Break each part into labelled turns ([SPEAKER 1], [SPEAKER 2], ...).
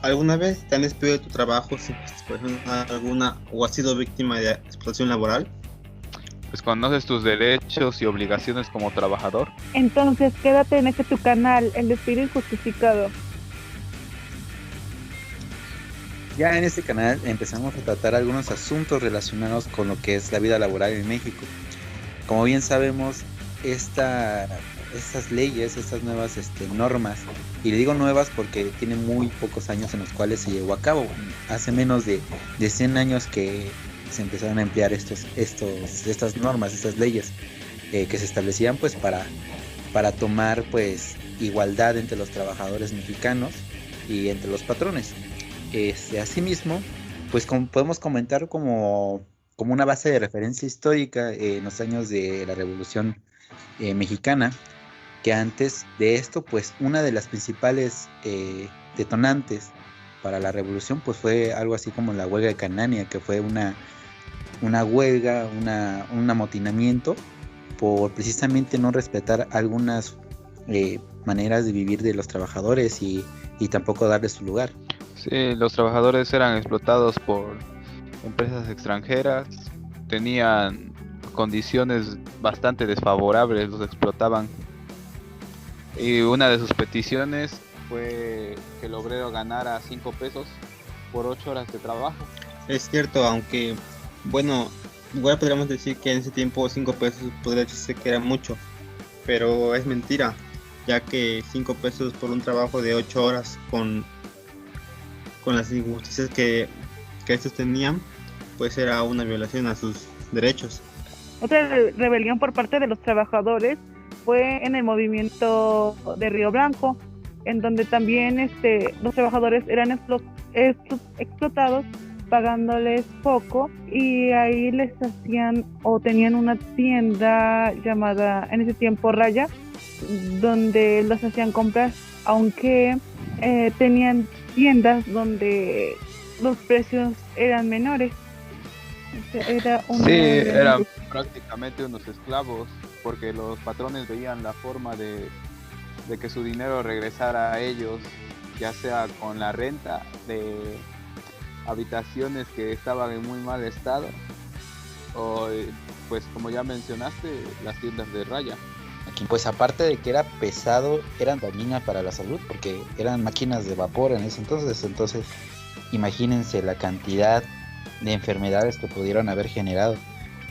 [SPEAKER 1] ¿Alguna vez te han despedido de tu trabajo sin justificación alguna o has sido víctima de explotación laboral?
[SPEAKER 2] Pues conoces tus derechos y obligaciones como trabajador.
[SPEAKER 3] Entonces, quédate en este tu canal, el despido injustificado.
[SPEAKER 4] Ya en este canal empezamos a tratar algunos asuntos relacionados con lo que es la vida laboral en México. Como bien sabemos, estas leyes, estas nuevas normas, y le digo nuevas porque tienen muy pocos años en los cuales se llevó a cabo. Hace menos de 100 años que se empezaron a emplear estas normas, estas leyes que se establecían pues para tomar pues igualdad entre los trabajadores mexicanos y entre los patrones. Asimismo, pues podemos comentar como una base de referencia histórica en los años de la Revolución Mexicana, que antes de esto, pues una de las principales detonantes para la revolución, pues fue algo así como la huelga de Cananea, que fue una huelga, un amotinamiento por precisamente no respetar algunas maneras de vivir de los trabajadores y tampoco darles su lugar.
[SPEAKER 2] Sí, los trabajadores eran explotados por empresas extranjeras, tenían condiciones bastante desfavorables, los explotaban. Y una de sus peticiones fue que el obrero ganara 5 pesos por 8 horas de trabajo.
[SPEAKER 1] Es cierto, aunque, bueno, igual podríamos decir que en ese tiempo 5 pesos podría decirse que era mucho, pero es mentira, ya que 5 pesos por un trabajo de 8 horas con las injusticias que estos tenían, pues era una violación a sus derechos.
[SPEAKER 3] Otra rebelión por parte de los trabajadores fue en el movimiento de Río Blanco, en donde también los trabajadores eran explotados pagándoles poco, y ahí les hacían o tenían una tienda llamada en ese tiempo Raya, donde los hacían comprar, aunque tenían tiendas donde los precios eran menores.
[SPEAKER 2] Sí, eran prácticamente unos esclavos, porque los patrones veían la forma de que su dinero regresara a ellos, ya sea con la renta de habitaciones que estaban en muy mal estado, o pues como ya mencionaste, las tiendas de Raya.
[SPEAKER 4] Aquí pues aparte de que era pesado, eran dañinas para la salud porque eran máquinas de vapor en ese entonces imagínense la cantidad de enfermedades que pudieron haber generado.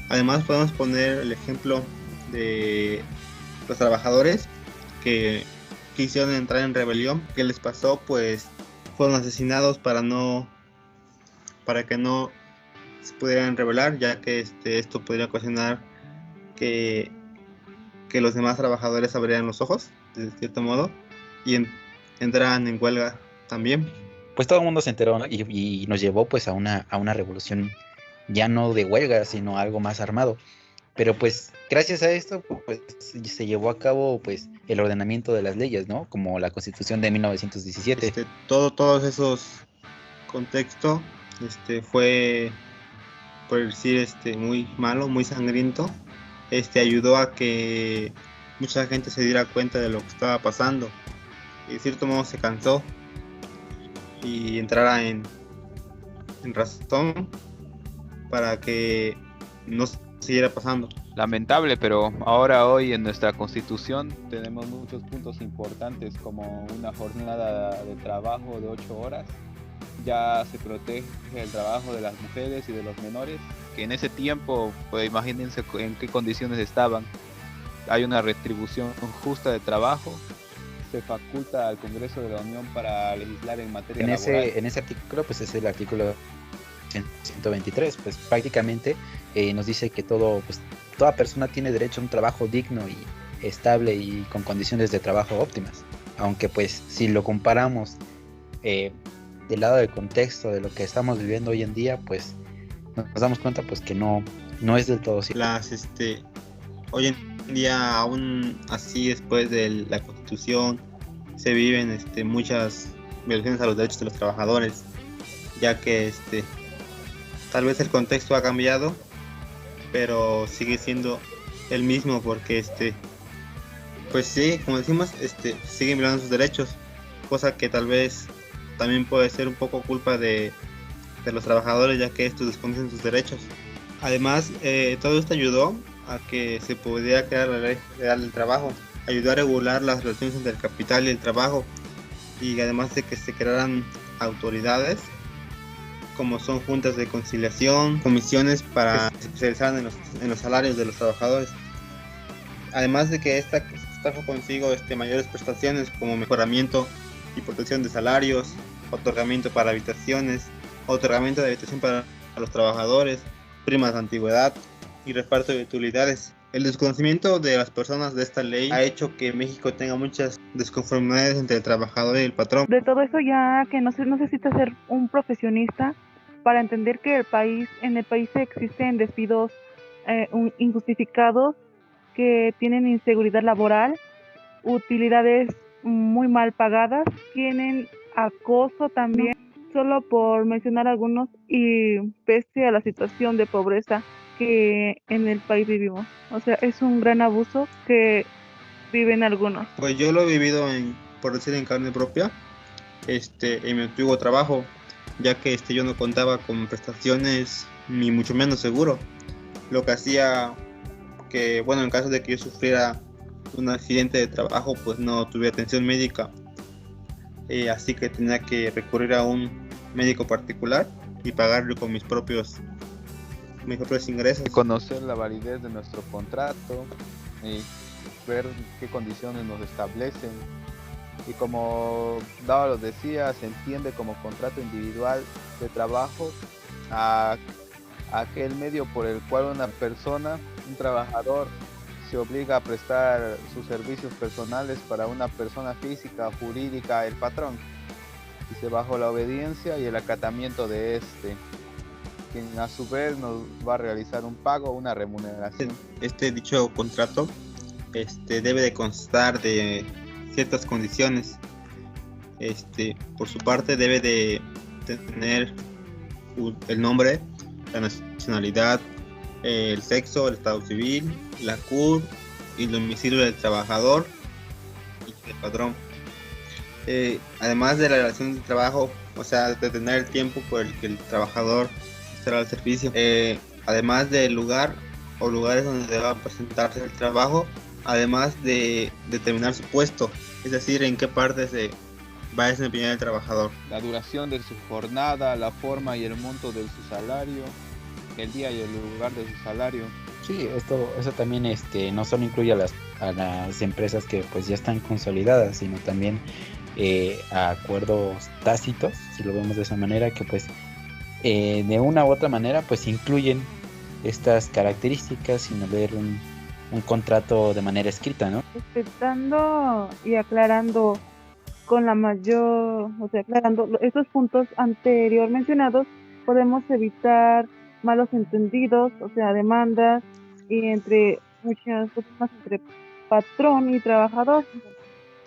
[SPEAKER 1] Además podemos poner el ejemplo de los trabajadores que quisieron entrar en rebelión. ¿Qué les pasó? Pues fueron asesinados para que no se pudieran rebelar, ya que esto podría ocasionar que los demás trabajadores abrieran los ojos, de cierto modo, y entraran en huelga también.
[SPEAKER 4] Pues todo el mundo se enteró, ¿no? y nos llevó pues a una revolución ya no de huelga, sino algo más armado. Pero pues gracias a esto pues se llevó a cabo pues el ordenamiento de las leyes, ¿no? Como la Constitución de 1917.
[SPEAKER 1] Todos esos contextos fue, por decir, muy malo, muy sangriento. Ayudó a que mucha gente se diera cuenta de lo que estaba pasando y de cierto modo se cansó y entrara en razón para que no siguiera pasando.
[SPEAKER 2] Lamentable, pero ahora hoy en nuestra Constitución tenemos muchos puntos importantes, como una jornada de trabajo de 8 horas. Ya se protege el trabajo de las mujeres y de los menores, que en ese tiempo, pues imagínense en qué condiciones estaban. Hay una retribución justa de trabajo, se faculta al Congreso de la Unión para legislar en materia laboral.
[SPEAKER 4] En ese artículo, pues es el artículo 123, pues prácticamente nos dice que toda persona tiene derecho a un trabajo digno y estable y con condiciones de trabajo óptimas. Aunque pues si lo comparamos del lado del contexto de lo que estamos viviendo hoy en día, pues nos damos cuenta pues que no es del todo cierto.
[SPEAKER 1] Hoy en día, aún así, después de la Constitución, se viven muchas violaciones a los derechos de los trabajadores, ya que tal vez el contexto ha cambiado, pero sigue siendo el mismo, porque pues sí, como decimos, siguen violando sus derechos, cosa que tal vez también puede ser un poco culpa de los trabajadores, ya que estos desconocen sus derechos. Además, todo esto ayudó a que se pudiera crear la ley federal del trabajo, ayudó a regular las relaciones entre el capital y el trabajo, y además de que se crearan autoridades como son juntas de conciliación, comisiones para que se especializaran en los salarios de los trabajadores. Además de que esta trajo consigo mayores prestaciones como mejoramiento y protección de salarios, otorgamiento para habitaciones, otorgamiento de habitación para los trabajadores, primas de antigüedad y reparto de utilidades. El desconocimiento de las personas de esta ley ha hecho que México tenga muchas desconformidades entre el trabajador y el patrón.
[SPEAKER 3] De todo eso, ya que no se necesita ser un profesionista para entender que en el país existen despidos injustificados que tienen inseguridad laboral, utilidades muy mal pagadas, tienen acoso también, solo por mencionar algunos, y pese a la situación de pobreza que en el país vivimos. O sea, es un gran abuso que viven algunos.
[SPEAKER 1] Pues yo lo he vivido, por decir, en carne propia, en mi antiguo trabajo, ya que yo no contaba con prestaciones ni mucho menos seguro, lo que hacía que, bueno, en caso de que yo sufriera un accidente de trabajo, pues no tuve atención médica, así que tenía que recurrir a un médico particular y pagarlo con mis propios ingresos.
[SPEAKER 2] Conocer la validez de nuestro contrato y ver qué condiciones nos establecen, y como Dava lo decía, se entiende como contrato individual de trabajo a aquel medio por el cual una persona, un trabajador, se obliga a prestar sus servicios personales para una persona física o jurídica, el patrón, y se bajo la obediencia y el acatamiento de quien a su vez nos va a realizar un pago o una remuneración.
[SPEAKER 1] Dicho contrato debe de constar de ciertas condiciones. Por su parte debe de tener el nombre, la nacionalidad, el sexo, el estado civil, la CUR y el domicilio del trabajador y del patrón. Además de la relación de trabajo, o sea, de tener el tiempo por el que el trabajador estará al servicio, además del lugar o lugares donde deba presentarse el trabajo, además de determinar su puesto, es decir, en qué parte se va a desempeñar el trabajador.
[SPEAKER 2] La duración de su jornada, la forma y el monto de su salario, el día y el lugar de su salario.
[SPEAKER 4] Sí, eso también no solo incluye a las empresas que pues ya están consolidadas, sino también a acuerdos tácitos, si lo vemos de esa manera, que pues de una u otra manera pues incluyen estas características sin haber un contrato de manera escrita, ¿no?
[SPEAKER 3] Respetando y aclarando aclarando estos puntos anterior mencionados, podemos evitar malos entendidos, o sea, demandas, y entre muchas cosas más entre patrón y trabajador.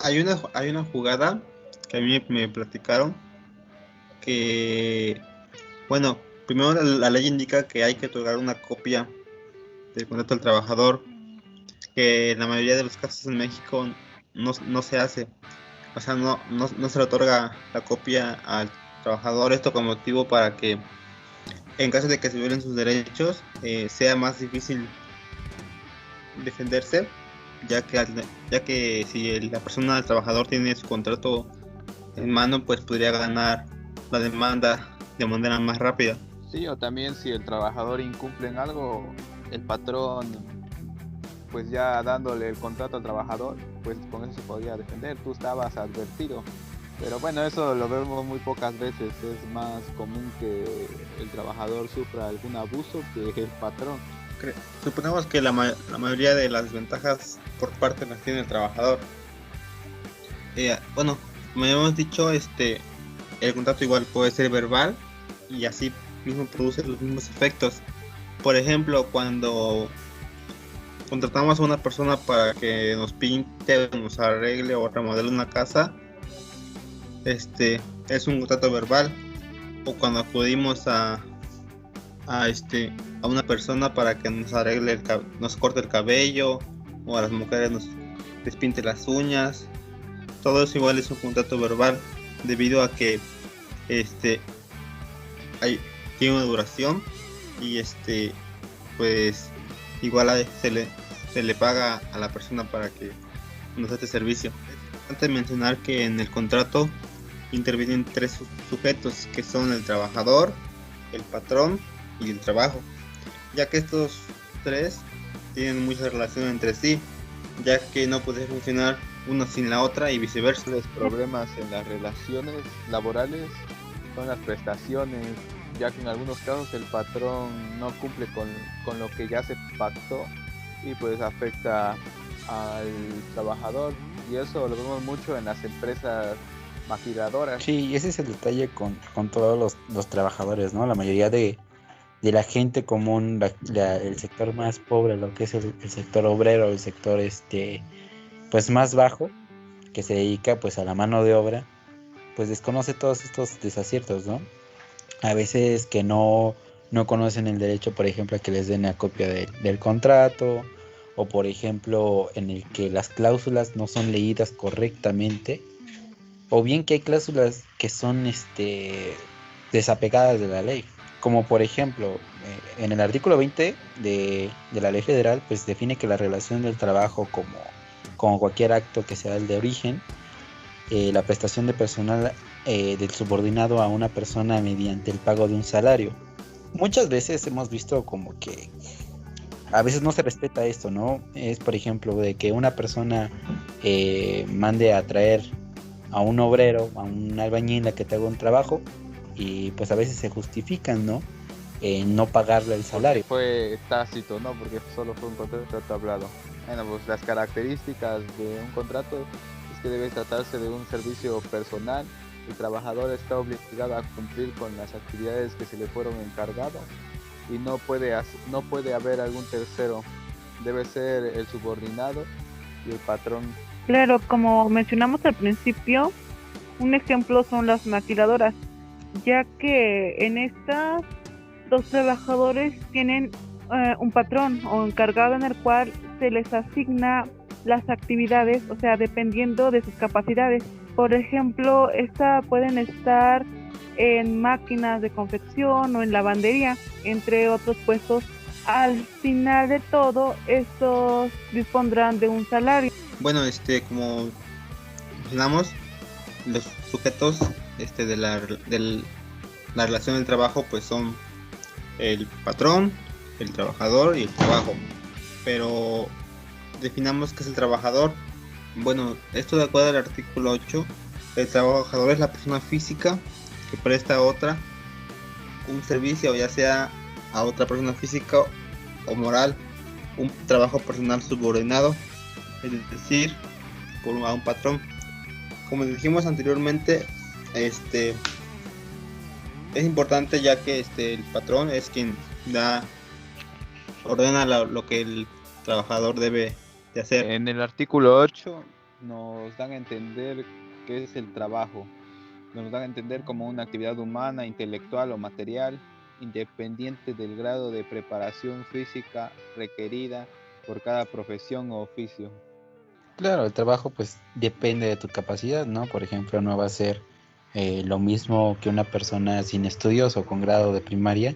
[SPEAKER 1] Hay una jugada que a mí me platicaron que, bueno, primero la ley indica que hay que otorgar una copia del contrato al trabajador, que en la mayoría de los casos en México no se hace. O sea, no se le otorga la copia al trabajador, esto con motivo para que en caso de que se violen sus derechos sea más difícil defenderse, ya que si la persona, el trabajador, tiene su contrato en mano, pues podría ganar la demanda de manera más rápida.
[SPEAKER 2] Sí, o también si el trabajador incumple en algo, el patrón, pues ya dándole el contrato al trabajador, pues con eso se podría defender, tú estabas advertido. Pero bueno, eso lo vemos muy pocas veces, es más común que el trabajador sufra algún abuso que el patrón.
[SPEAKER 1] Suponemos que la mayoría de las ventajas por parte las tiene el trabajador. Bueno, como hemos dicho, el contrato igual puede ser verbal y así mismo produce los mismos efectos. Por ejemplo, cuando contratamos a una persona para que nos pinte, nos arregle o remodele una casa, es un contrato verbal. O cuando acudimos a una persona para que nos arregle nos corte el cabello, o a las mujeres nos les pinte las uñas, todo eso igual es un contrato verbal, debido a que hay, tiene una duración y pues igual se le paga a la persona para que nos dé este servicio. Es importante mencionar que en el contrato intervienen tres sujetos, que son el trabajador, el patrón y el trabajo, ya que estos tres tienen mucha relación entre sí, ya que no puede funcionar uno sin la otra y viceversa.
[SPEAKER 2] Los problemas en las relaciones laborales son las prestaciones, ya que en algunos casos el patrón no cumple con lo que ya se pactó y pues afecta al trabajador, y eso lo vemos mucho en las empresas maquiladoras.
[SPEAKER 4] Sí, ese es el detalle con todos los trabajadores, ¿no? La mayoría de la gente común, el sector más pobre, lo que es el sector obrero, el sector pues más bajo, que se dedica pues a la mano de obra, pues desconoce todos estos desaciertos, ¿no? A veces que no conocen el derecho, por ejemplo, a que les den la copia del contrato, o por ejemplo en el que las cláusulas no son leídas correctamente, o bien que hay cláusulas que son desapegadas de la ley, como por ejemplo en el artículo 20 de la ley federal, pues define que la relación del trabajo como cualquier acto que sea el de origen, la prestación de personal del subordinado a una persona mediante el pago de un salario. Muchas veces hemos visto como que a veces no se respeta esto, ¿no? Es por ejemplo de que una persona mande a traer a un obrero, a un albañil a que te haga un trabajo, y pues a veces se justifican, ¿no? No pagarle el salario.
[SPEAKER 2] Fue tácito, ¿no? Porque solo fue un contrato hablado. Bueno, pues las características de un contrato es que debe tratarse de un servicio personal. El trabajador está obligado a cumplir con las actividades que se le fueron encargadas y no puede haber algún tercero. Debe ser el subordinado y el patrón.
[SPEAKER 3] Claro, como mencionamos al principio, un ejemplo son las maquiladoras, ya que en estas los trabajadores tienen un patrón o encargado en el cual se les asigna las actividades, o sea, dependiendo de sus capacidades. Por ejemplo, pueden estar en máquinas de confección o en lavandería, entre otros puestos. Al final de todo, estos dispondrán de un salario.
[SPEAKER 1] Bueno, como mencionamos, los sujetos de la relación del trabajo pues son el patrón, el trabajador y el trabajo. Pero definamos qué es el trabajador. Bueno, esto de acuerdo al artículo 8, el trabajador es la persona física que presta a otra un servicio, ya sea a otra persona física o moral, un trabajo personal subordinado, es decir, a un patrón. Como dijimos anteriormente, es importante, ya que el patrón es quien ordena lo que el trabajador debe de hacer.
[SPEAKER 2] En el artículo 8 nos dan a entender qué es el trabajo. Nos dan a entender como una actividad humana, intelectual o material, independiente del grado de preparación física requerida por cada profesión o oficio.
[SPEAKER 4] Claro, el trabajo pues depende de tu capacidad, ¿no? Por ejemplo, no va a ser lo mismo que una persona sin estudios o con grado de primaria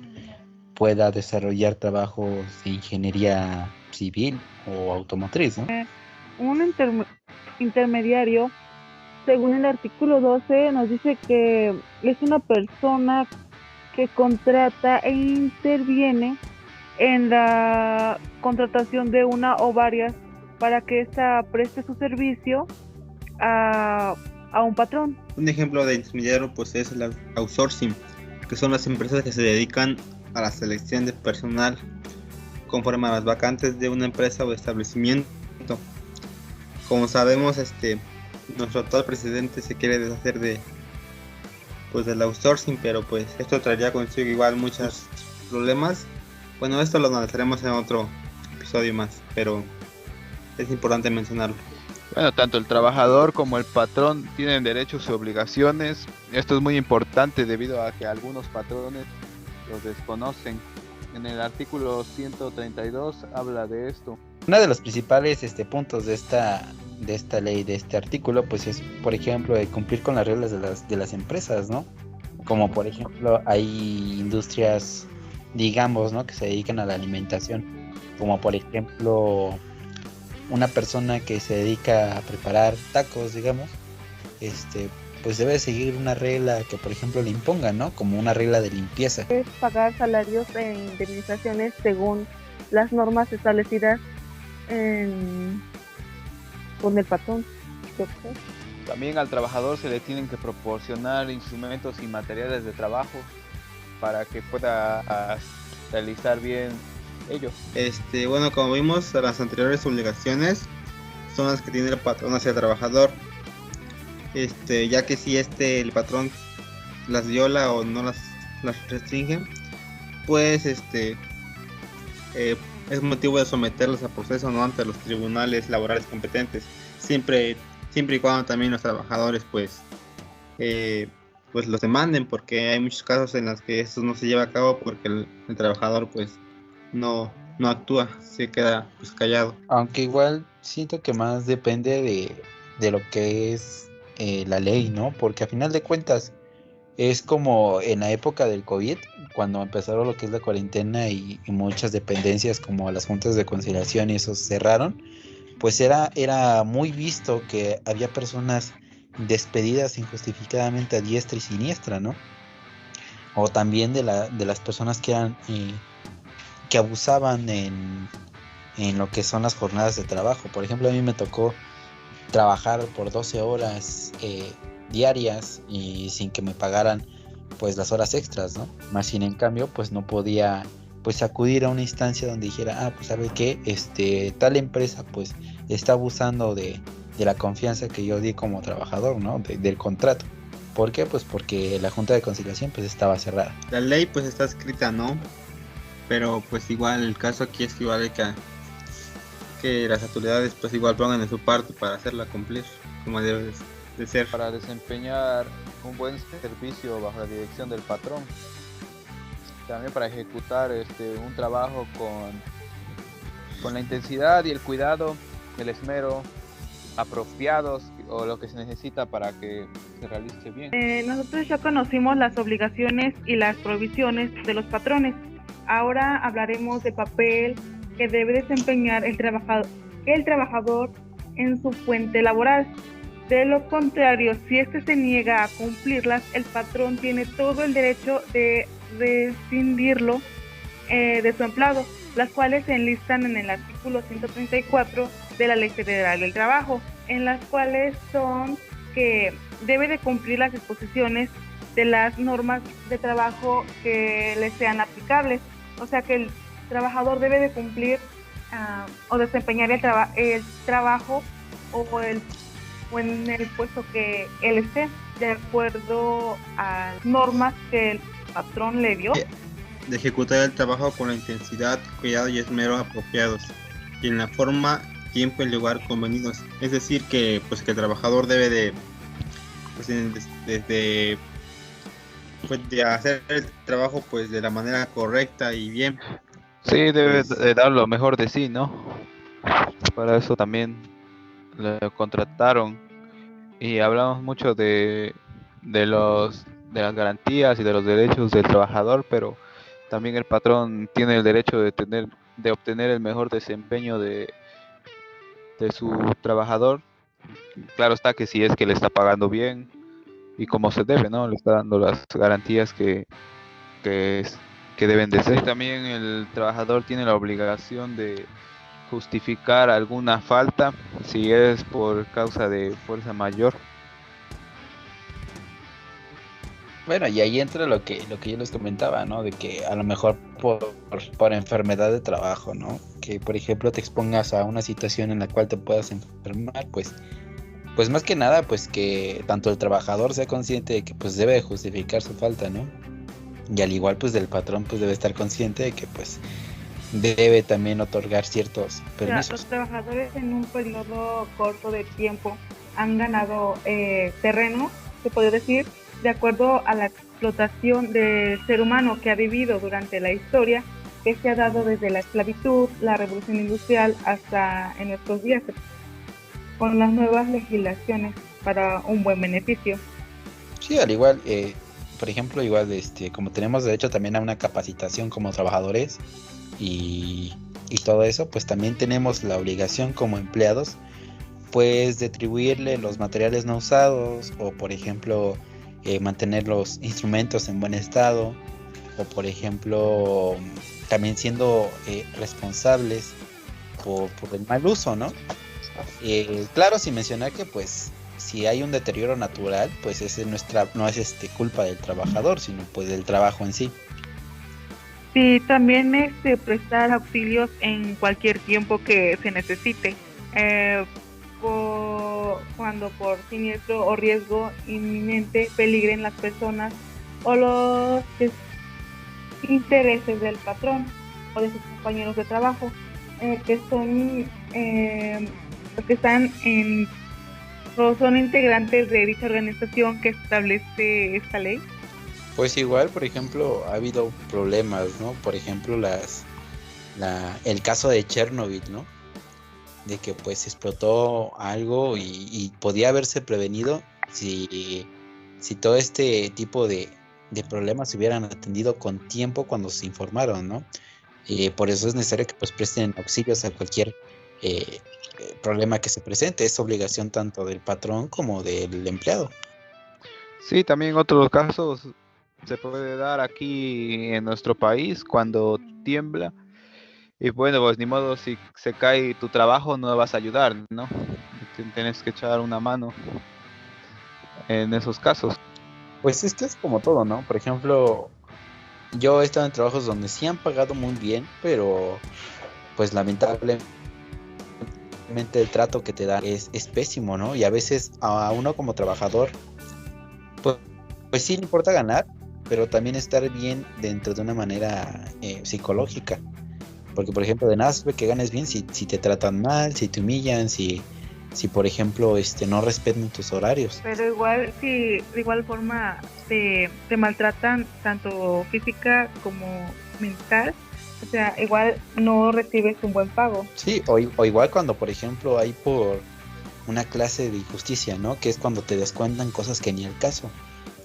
[SPEAKER 4] pueda desarrollar trabajos de ingeniería civil o automotriz, ¿no?
[SPEAKER 3] Un intermediario, según el artículo 12, nos dice que es una persona que contrata e interviene en la contratación de una o varias para que ésta preste su servicio a un patrón.
[SPEAKER 1] Un ejemplo de intermediario pues es el outsourcing, que son las empresas que se dedican a la selección de personal conforme a las vacantes de una empresa o establecimiento. Como sabemos, nuestro actual presidente se quiere deshacer del outsourcing, pero pues esto traería consigo igual muchos problemas. Bueno, esto lo analizaremos en otro episodio más, pero es importante mencionarlo.
[SPEAKER 2] Bueno, tanto el trabajador como el patrón tienen derechos y obligaciones. Esto es muy importante debido a que algunos patrones los desconocen. En el artículo 132 habla de esto.
[SPEAKER 4] Uno de los principales puntos de esta ley, de este artículo, pues es, por ejemplo, de cumplir con las reglas de las empresas, ¿no? como por ejemplo hay industrias, digamos, ¿no? Que se dedican a la alimentación, como por ejemplo una persona que se dedica a preparar tacos, digamos, pues debe seguir una regla que por ejemplo le impongan, ¿no? Como una regla de limpieza.
[SPEAKER 3] Es pagar salarios e indemnizaciones según las normas establecidas con el patrón.
[SPEAKER 2] También al trabajador se le tienen que proporcionar instrumentos y materiales de trabajo para que pueda realizar bien ello.
[SPEAKER 1] Bueno, como vimos, las anteriores obligaciones son las que tiene el patrón hacia el trabajador. Ya que si el patrón las viola o no las restringe, pues es motivo de someterlos a proceso, ¿no? Ante los tribunales laborales competentes, siempre y cuando también los trabajadores pues los demanden, porque hay muchos casos en los que esto no se lleva a cabo porque el trabajador pues no actúa, se queda pues callado.
[SPEAKER 4] Aunque igual siento que más depende de lo que es la ley, ¿no? Porque a final de cuentas es como en la época del COVID, cuando empezaron lo que es la cuarentena y muchas dependencias como las juntas de conciliación y eso cerraron, pues era muy visto que había personas despedidas injustificadamente a diestra y siniestra, ¿no? O también de las personas que eran que abusaban en lo que son las jornadas de trabajo. Por ejemplo, a mí me tocó trabajar por 12 horas diarias y sin que me pagaran pues las horas extras, ¿no? Más sin en cambio pues no podía pues acudir a una instancia donde dijera, pues sabe que tal empresa pues está abusando de la confianza que yo di como trabajador, ¿no? Del contrato. ¿Por qué? Pues porque la junta de conciliación pues estaba cerrada.
[SPEAKER 1] La ley pues está escrita, ¿no? Pero pues igual el caso aquí es que igual hay que las autoridades pues igual pongan de su parte para hacerla cumplir como debe de ser.
[SPEAKER 2] Para desempeñar un buen servicio bajo la dirección del patrón. También para ejecutar un trabajo con la intensidad y el cuidado, el esmero apropiados o lo que se necesita para que se realice bien.
[SPEAKER 3] Nosotros ya conocimos las obligaciones y las provisiones de los patrones. Ahora hablaremos del papel que debe desempeñar el trabajador en su fuente laboral. De lo contrario, si se niega a cumplirlas, el patrón tiene todo el derecho de rescindirlo de su empleado, las cuales se enlistan en el artículo 134 de la Ley Federal del Trabajo, en las cuales son que debe de cumplir las disposiciones de las normas de trabajo que le sean aplicables. O sea que el trabajador debe de cumplir o desempeñar el trabajo o en el puesto que él esté, de acuerdo a normas que el patrón le dio.
[SPEAKER 1] De ejecutar el trabajo con la intensidad, cuidado y esmero apropiados y en la forma, tiempo y lugar convenidos. Es decir que pues que el trabajador debe de de hacer el trabajo pues de la manera correcta y bien.
[SPEAKER 2] Sí, debe de dar lo mejor de sí, ¿no? Para eso también lo contrataron. Y hablamos mucho de las garantías y de los derechos del trabajador, pero también el patrón tiene el derecho de obtener el mejor desempeño de su trabajador. Claro está que si es que le está pagando bien y como se debe, ¿no? Le está dando las garantías que deben de ser. Y también el trabajador tiene la obligación de justificar alguna falta si es por causa de fuerza mayor.
[SPEAKER 4] Bueno, y ahí entra lo que yo les comentaba, ¿no? De que a lo mejor por enfermedad de trabajo, ¿no? Que por ejemplo te expongas a una situación en la cual te puedas enfermar, pues más que nada, pues que tanto el trabajador sea consciente de que pues debe de justificar su falta, ¿no? Y al igual pues del patrón pues debe estar consciente de que pues debe también otorgar ciertos permisos.
[SPEAKER 3] Los trabajadores en un periodo corto de tiempo han ganado terreno, se puede decir, de acuerdo a la explotación del ser humano que ha vivido durante la historia, que se ha dado desde la esclavitud, la revolución industrial hasta en nuestros días, con las nuevas legislaciones para un buen beneficio.
[SPEAKER 4] Sí, al igual por ejemplo, igual, como tenemos derecho también a una capacitación como trabajadores y todo eso, pues también tenemos la obligación como empleados, pues de atribuirle los materiales no usados o, por ejemplo, mantener los instrumentos en buen estado o, por ejemplo, también siendo responsables por el mal uso, ¿no? Claro, sin mencionar que pues si hay un deterioro natural, pues ese no es culpa del trabajador, sino pues del trabajo en sí.
[SPEAKER 3] Sí, también prestar auxilios en cualquier tiempo que se necesite, eh, cuando por siniestro o riesgo inminente peligren las personas o los intereses del patrón o de sus compañeros de trabajo, que son que están en o son integrantes de dicha organización que establece esta ley.
[SPEAKER 4] Pues igual, por ejemplo, ha habido problemas, ¿no? Por ejemplo, el caso de Chernobyl, ¿no? De que pues explotó algo y podía haberse prevenido si todo este tipo de problemas se hubieran atendido con tiempo cuando se informaron, ¿no? Por eso es necesario que pues presten auxilios a cualquier problema que se presente. Es obligación tanto del patrón como del empleado.
[SPEAKER 2] Sí, también otros casos se puede dar aquí en nuestro país cuando tiembla. Y bueno, pues ni modo, si se cae tu trabajo no vas a ayudar, ¿no? Tienes que echar una mano en esos casos.
[SPEAKER 4] Pues es que es como todo, ¿no? Por ejemplo, yo he estado en trabajos donde sí han pagado muy bien, pero pues lamentablemente el trato que te dan es pésimo, ¿no? Y a veces a uno como trabajador, pues sí le importa ganar, pero también estar bien dentro de una manera psicológica. Porque, por ejemplo, de nada sirve que ganes bien si te tratan mal, si te humillan, si por ejemplo, no respetan tus horarios.
[SPEAKER 3] Pero igual, si de igual forma te maltratan tanto física como mental, o sea, igual no recibes un buen pago.
[SPEAKER 4] Sí, o igual cuando, por ejemplo, hay por una clase de injusticia, ¿no? Que es cuando te descuentan cosas que ni al caso.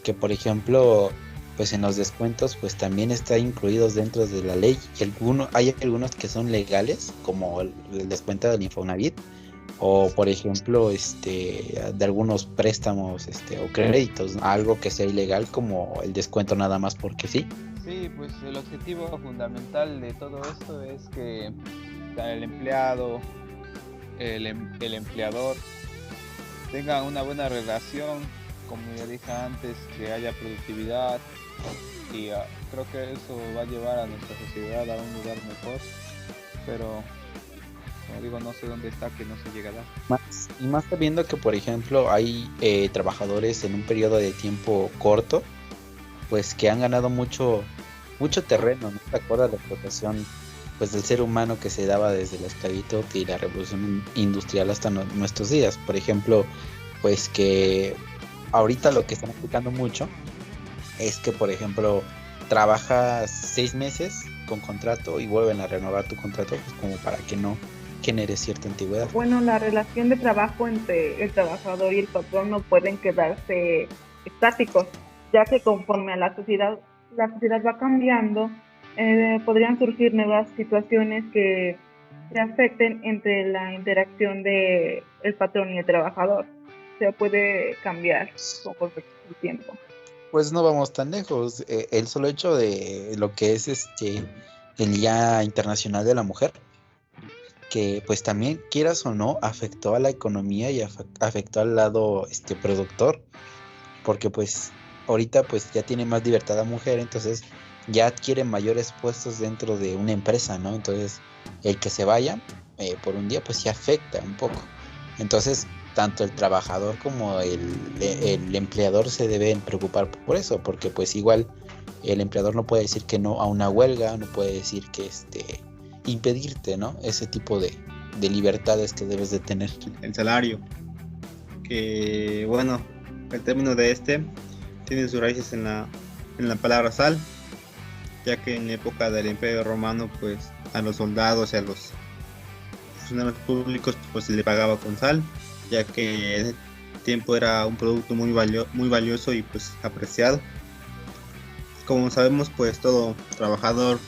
[SPEAKER 4] Que, por ejemplo, pues en los descuentos, pues también está incluidos dentro de la ley. Y hay algunos que son legales, como el descuento del Infonavit, o por ejemplo, de algunos préstamos, o créditos, ¿no? Algo que sea ilegal, como el descuento nada más porque sí.
[SPEAKER 2] Sí, pues el objetivo fundamental de todo esto es que el empleado, el empleador tengan una buena relación, como ya dije antes, que haya productividad y creo que eso va a llevar a nuestra sociedad a un lugar mejor, pero como digo, no sé dónde está, que no se llega a dar.
[SPEAKER 4] Más sabiendo que, por ejemplo, hay trabajadores en un periodo de tiempo corto, pues que han ganado mucho terreno, ¿no? ¿Te acuerdas de la explotación pues del ser humano que se daba desde la esclavitud y la revolución industrial hasta nuestros días? Por ejemplo, pues que ahorita lo que están aplicando mucho es que, por ejemplo, trabajas 6 meses con contrato y vuelven a renovar tu contrato, pues como para que no genere cierta antigüedad.
[SPEAKER 3] Bueno, la relación de trabajo entre el trabajador y el patrón no pueden quedarse estáticos, ya que conforme a la sociedad va cambiando, podrían surgir nuevas situaciones que afecten entre la interacción de el patrón y el trabajador. Se puede cambiar conforme el tiempo.
[SPEAKER 4] Pues no vamos tan lejos. El solo hecho de lo que es el Día Internacional de la Mujer, que pues también, quieras o no, afectó a la economía y afectó al lado productor, porque pues ahorita pues ya tiene más libertad la mujer, entonces ya adquiere mayores puestos dentro de una empresa, ¿no? Entonces el que se vaya por un día pues sí afecta un poco. Entonces tanto el trabajador como el empleador se deben preocupar por eso, porque pues igual el empleador no puede decir que no a una huelga, no puede decir que impedirte, ¿no? Ese tipo de libertades que debes de tener.
[SPEAKER 1] El salario, que bueno, el término de tiene sus raíces en la palabra sal, ya que en la época del Imperio Romano pues a los soldados y a los funcionarios públicos pues se le pagaba con sal, ya que en ese tiempo era un producto muy valioso y pues apreciado. como sabemos, pues todo trabajador,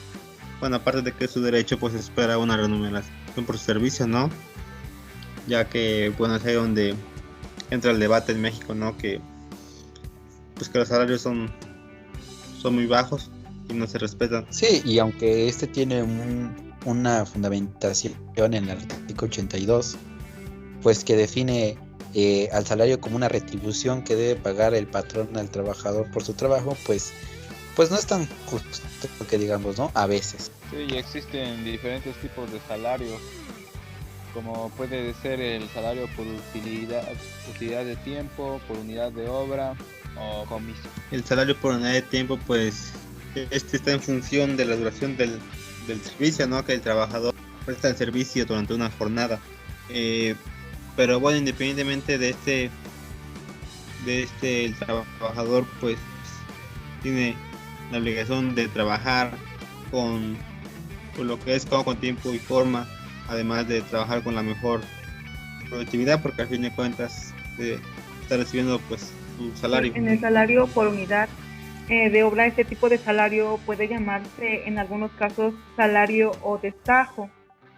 [SPEAKER 1] bueno, aparte de que es su derecho, pues espera una remuneración por su servicio, ¿no? Ya que, bueno, es ahí donde entra el debate en México, ¿no? Que pues que los salarios son muy bajos y no se respetan.
[SPEAKER 4] Sí, y aunque este tiene una fundamentación en el artículo 82, pues que define al salario como una retribución que debe pagar el patrón al trabajador por su trabajo, pues no es tan justo que digamos, ¿no? A veces.
[SPEAKER 2] Sí, y existen diferentes tipos de salarios, como puede ser el salario por utilidad de tiempo, por unidad de obra o comisión.
[SPEAKER 1] El salario por unidad de tiempo, pues este está en función de la duración del servicio, ¿no? Que el trabajador presta el servicio durante una jornada. Pero bueno, independientemente de el trabajador pues tiene la obligación de trabajar con lo que es con tiempo y forma, además de trabajar con la mejor productividad, porque al fin de cuentas está recibiendo pues su salario.
[SPEAKER 3] En el salario por unidad de obra, este tipo de salario puede llamarse en algunos casos salario o destajo.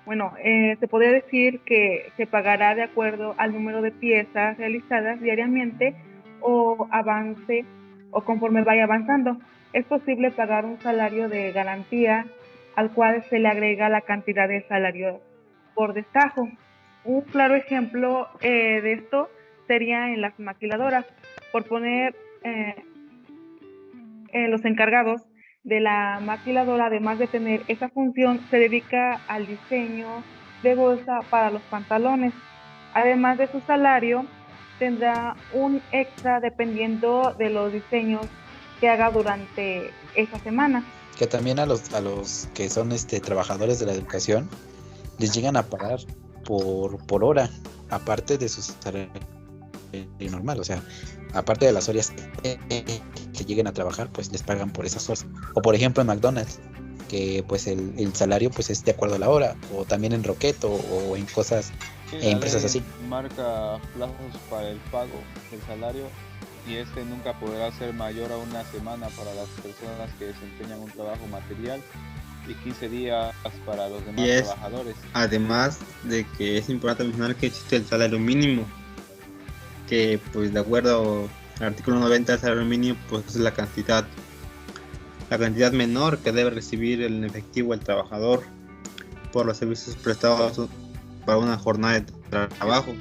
[SPEAKER 3] Bueno, se podría decir que se pagará de acuerdo al número de piezas realizadas diariamente o avance o conforme vaya avanzando. Es posible pagar un salario de garantía al cual se le agrega la cantidad de salario por destajo. Un claro ejemplo de esto sería en las maquiladoras. Por poner los encargados de la maquiladora, además de tener esa función, se dedica al diseño de bolsa para los pantalones. Además de su salario, tendrá un extra dependiendo de los diseños que haga durante esa semana.
[SPEAKER 4] Que también a los que son trabajadores de la educación les llegan a pagar por hora, aparte de su salario normal, o sea, aparte de las horas que lleguen a trabajar, pues les pagan por esas horas. O por ejemplo en McDonald's, que pues el salario pues es de acuerdo a la hora, o también en Roqueto o en cosas, empresas así.
[SPEAKER 2] Marca plazos para el pago del salario y nunca podrá ser mayor a una semana para las personas que desempeñan un trabajo material y 15 días para los demás trabajadores.
[SPEAKER 1] Además de que es importante mencionar que existe el salario mínimo, que pues de acuerdo al artículo 90 del salario mínimo pues es la cantidad menor que debe recibir en efectivo el trabajador por los servicios prestados para una jornada de trabajo.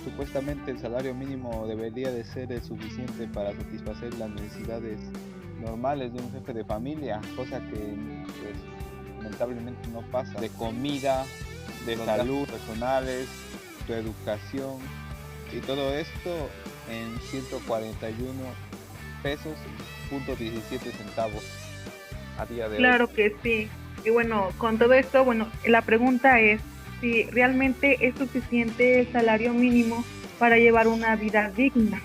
[SPEAKER 2] Supuestamente el salario mínimo debería de ser el suficiente para satisfacer las necesidades normales de un jefe de familia, cosa que pues, lamentablemente no pasa. De comida, de salud personales, de educación y todo esto en 141 pesos punto 17 centavos a día de hoy.
[SPEAKER 3] Claro que sí. Y bueno, con todo esto, bueno, la pregunta es si realmente es suficiente el salario mínimo para llevar una vida digna,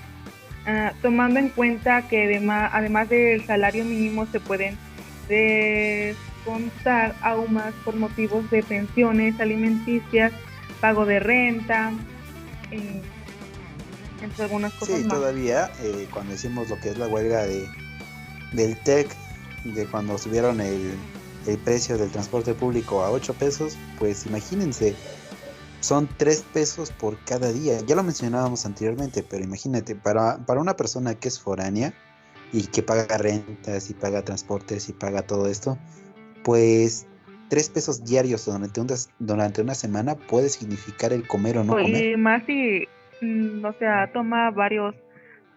[SPEAKER 3] tomando en cuenta que además del salario mínimo se pueden descontar aún más por motivos de pensiones alimenticias, pago de renta, entre algunas cosas
[SPEAKER 4] sí,
[SPEAKER 3] más.
[SPEAKER 4] Todavía cuando hicimos lo que es la huelga del TEC, de cuando subieron el precio del transporte público a 8 pesos, pues imagínense, son 3 pesos por cada día. Ya lo mencionábamos anteriormente, pero imagínate, para una persona que es foránea y que paga rentas y paga transportes y paga todo esto, pues 3 pesos diarios durante una semana puede significar el comer o no comer.
[SPEAKER 3] Y más si, o sea, toma varios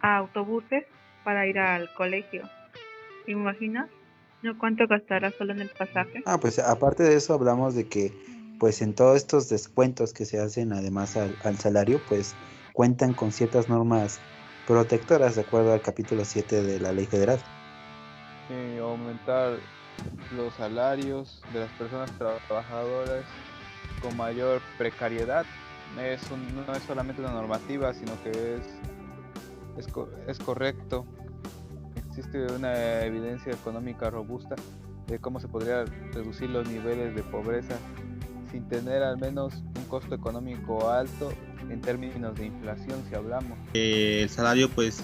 [SPEAKER 3] autobuses para ir al colegio. ¿Te imaginas? ¿No cuánto gastará solo en el pasaje?
[SPEAKER 4] Pues aparte de eso hablamos de que pues en todos estos descuentos que se hacen además al salario, pues cuentan con ciertas normas protectoras de acuerdo al capítulo 7 de la ley federal.
[SPEAKER 2] Aumentar los salarios de las personas trabajadoras con mayor precariedad no es solamente una normativa, sino que es correcto. Existe una evidencia económica robusta de cómo se podría reducir los niveles de pobreza sin tener al menos un costo económico alto en términos de inflación, si hablamos.
[SPEAKER 1] El salario pues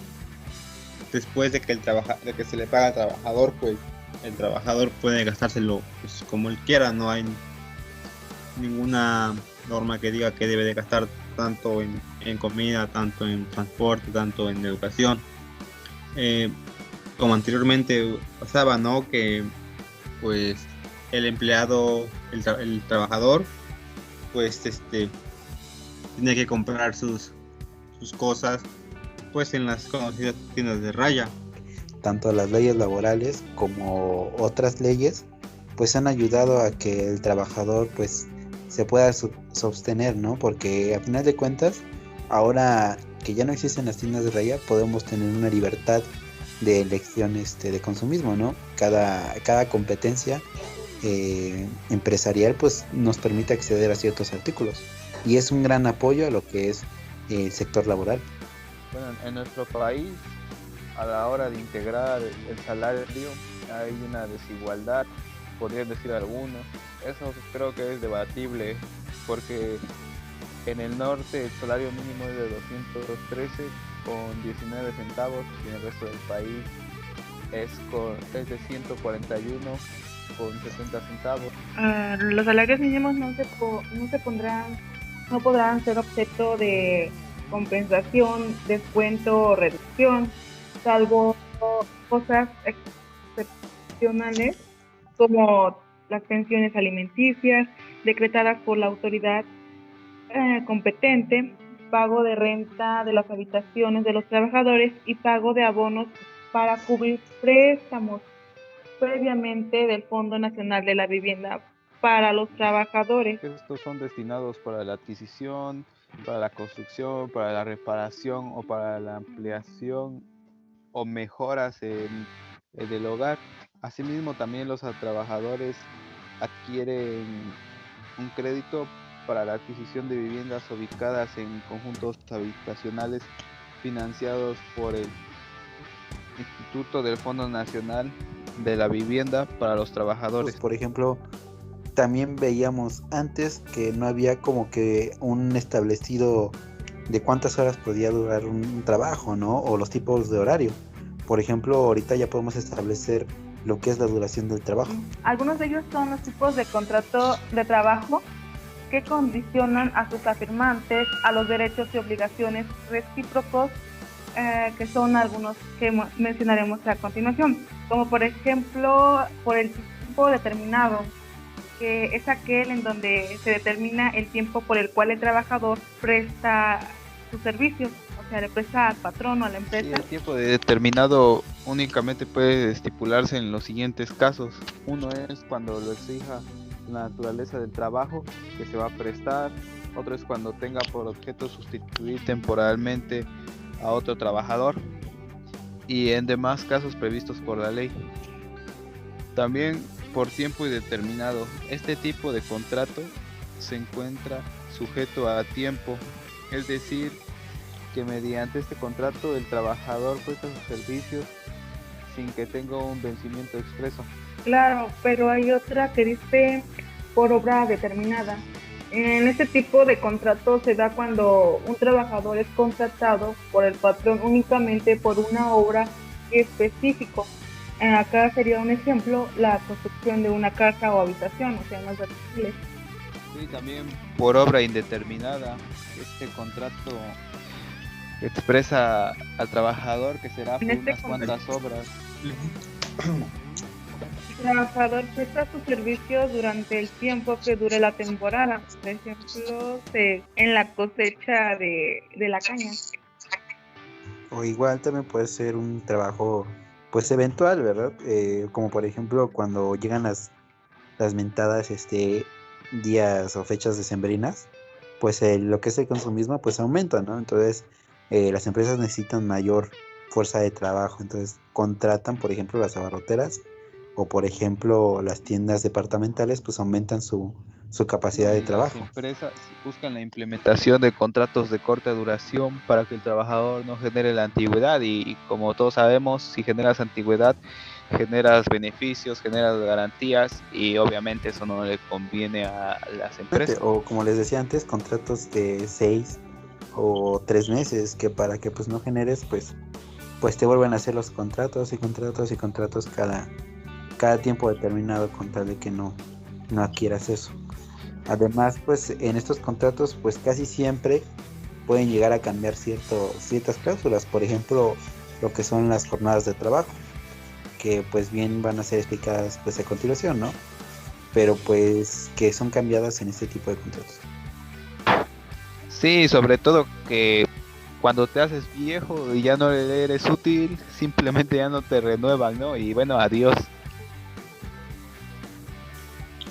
[SPEAKER 1] después de que de que se le paga al trabajador, pues el trabajador puede gastárselo pues, como él quiera. No hay ninguna norma que diga que debe de gastar tanto en comida, tanto en transporte, tanto en educación. Como anteriormente pasaba, ¿no? Que pues el empleado, el trabajador, pues tiene que comprar sus cosas pues en las conocidas tiendas de raya.
[SPEAKER 4] Tanto las leyes laborales como otras leyes pues han ayudado a que el trabajador pues se pueda sostener, ¿no? Porque a final de cuentas, ahora que ya no existen las tiendas de raya, podemos tener una libertad de elección de consumismo, ¿no? Cada competencia empresarial pues nos permite acceder a ciertos artículos y es un gran apoyo a lo que es el sector laboral.
[SPEAKER 2] Bueno, en nuestro país, a la hora de integrar el salario, hay una desigualdad, podrían decir algunos. Eso creo que es debatible, porque en el norte el salario mínimo es de 213,19 centavos y en el resto del país es de 141,70 centavos.
[SPEAKER 3] Los salarios mínimos no podrán ser objeto de compensación, descuento o reducción, salvo cosas excepcionales como las pensiones alimenticias decretadas por la autoridad competente, pago de renta de las habitaciones de los trabajadores y pago de abonos para cubrir préstamos previamente del Fondo Nacional de la Vivienda para los trabajadores.
[SPEAKER 2] Estos son destinados para la adquisición, para la construcción, para la reparación o para la ampliación o mejoras del hogar. Asimismo, también los trabajadores adquieren un crédito para la adquisición de viviendas ubicadas en conjuntos habitacionales financiados por el Instituto del Fondo Nacional de la Vivienda para los Trabajadores.
[SPEAKER 4] Pues, por ejemplo, también veíamos antes que no había como que un establecido de cuántas horas podía durar un trabajo, ¿no? O los tipos de horario. Por ejemplo, ahorita ya podemos establecer lo que es la duración del trabajo.
[SPEAKER 3] Algunos de ellos son los tipos de contrato de trabajo que condicionan a sus afirmantes a los derechos y obligaciones recíprocos, que son algunos que mencionaremos a continuación, como por ejemplo por el tiempo determinado, que es aquel en donde se determina el tiempo por el cual el trabajador presta sus servicios, o sea, le presta al patrón o a la empresa.
[SPEAKER 2] Sí, el tiempo determinado únicamente puede estipularse en los siguientes casos. Uno es cuando lo exija la naturaleza del trabajo que se va a prestar. Otro es cuando tenga por objeto sustituir temporalmente a otro trabajador, y en demás casos previstos por la ley. También por tiempo indeterminado. Este tipo de contrato se encuentra sujeto a tiempo, es decir, que mediante este contrato el trabajador presta sus servicios sin que tenga un vencimiento expreso.
[SPEAKER 3] Claro, pero hay otra que dice por obra determinada. En este tipo de contrato se da cuando un trabajador es contratado por el patrón únicamente por una obra específica. Acá sería un ejemplo la construcción de una casa o habitación, o sea, más verticales.
[SPEAKER 2] Sí, también por obra indeterminada. Este contrato expresa al trabajador que será por unas cuantas obras.
[SPEAKER 3] El trabajador presta sus servicios durante el tiempo que dure la temporada, por ejemplo, en la cosecha de la caña.
[SPEAKER 4] O igual también puede ser un trabajo pues eventual, ¿verdad? Como por ejemplo cuando llegan las mentadas días o fechas decembrinas, pues lo que es el consumismo pues aumenta, ¿no? Entonces las empresas necesitan mayor fuerza de trabajo, entonces contratan, por ejemplo, las abarroteras, o por ejemplo las tiendas departamentales pues aumentan su capacidad de trabajo.
[SPEAKER 2] Las empresas buscan la implementación de contratos de corta duración para que el trabajador no genere la antigüedad, y como todos sabemos, si generas antigüedad generas beneficios, generas garantías, y obviamente eso no le conviene a las empresas.
[SPEAKER 4] O como les decía antes, contratos de 6 o 3 meses, que para que pues no generes pues pues te vuelven a hacer los contratos y contratos y contratos cada tiempo determinado con tal de que no adquieras eso. Además, pues en estos contratos, pues casi siempre pueden llegar a cambiar ciertas cláusulas, por ejemplo, lo que son las jornadas de trabajo, que pues bien van a ser explicadas pues a continuación, ¿no? Pero pues que son cambiadas en este tipo de contratos.
[SPEAKER 2] Sí, sobre todo que cuando te haces viejo y ya no eres útil, simplemente ya no te renuevan, ¿no? Y bueno, adiós.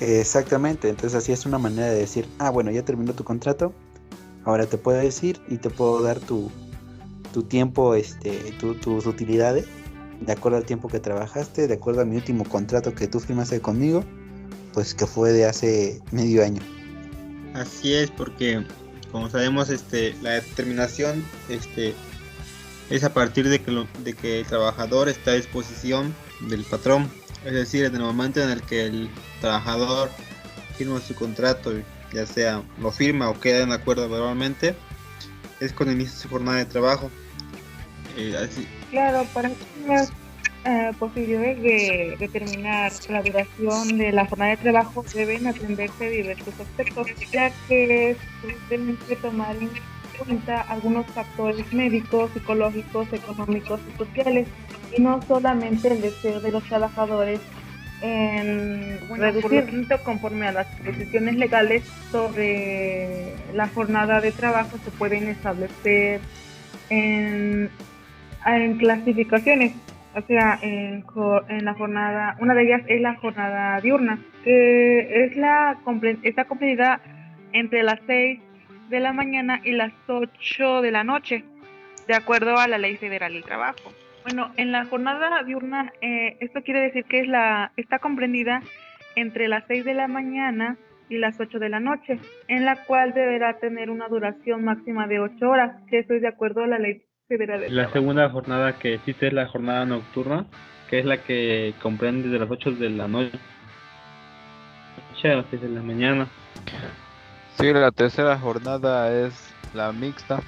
[SPEAKER 4] Exactamente, entonces así es una manera de decir, bueno, ya terminó tu contrato, ahora te puedes ir y te puedo dar tu tiempo, tus utilidades, de acuerdo al tiempo que trabajaste, de acuerdo a mi último contrato que tú firmaste conmigo, pues que fue de hace medio año.
[SPEAKER 1] Así es, porque como sabemos, la determinación es a partir de que el trabajador está a disposición del patrón. Es decir, en el momento en el que el trabajador firma su contrato, ya sea lo firma o queda en acuerdo verbalmente, es cuando inicia su jornada de trabajo. Así.
[SPEAKER 3] Claro, para las posibilidades de determinar la duración de la jornada de trabajo deben atenderse diversos aspectos, ya que se tienen que tomar en cuenta algunos factores médicos, psicológicos, económicos y sociales, y no solamente el deseo de los trabajadores en reducir conforme a las disposiciones legales sobre la jornada de trabajo. Se pueden establecer en clasificaciones, o sea, en la jornada, una de ellas es la jornada diurna, que está comprendida entre las 6 de la mañana y las 8 de la noche, de acuerdo a la Ley Federal del Trabajo. Bueno, en la jornada diurna, esto quiere decir que está comprendida entre las 6 de la mañana y las 8 de la noche, en la cual deberá tener una duración máxima de 8 horas, que eso es de acuerdo a la Ley Federal del Trabajo.
[SPEAKER 5] La segunda jornada que existe es la jornada nocturna, que es la que comprende desde las 8 de la noche a las 6 de la mañana.
[SPEAKER 2] Sí, la tercera jornada es la mixta,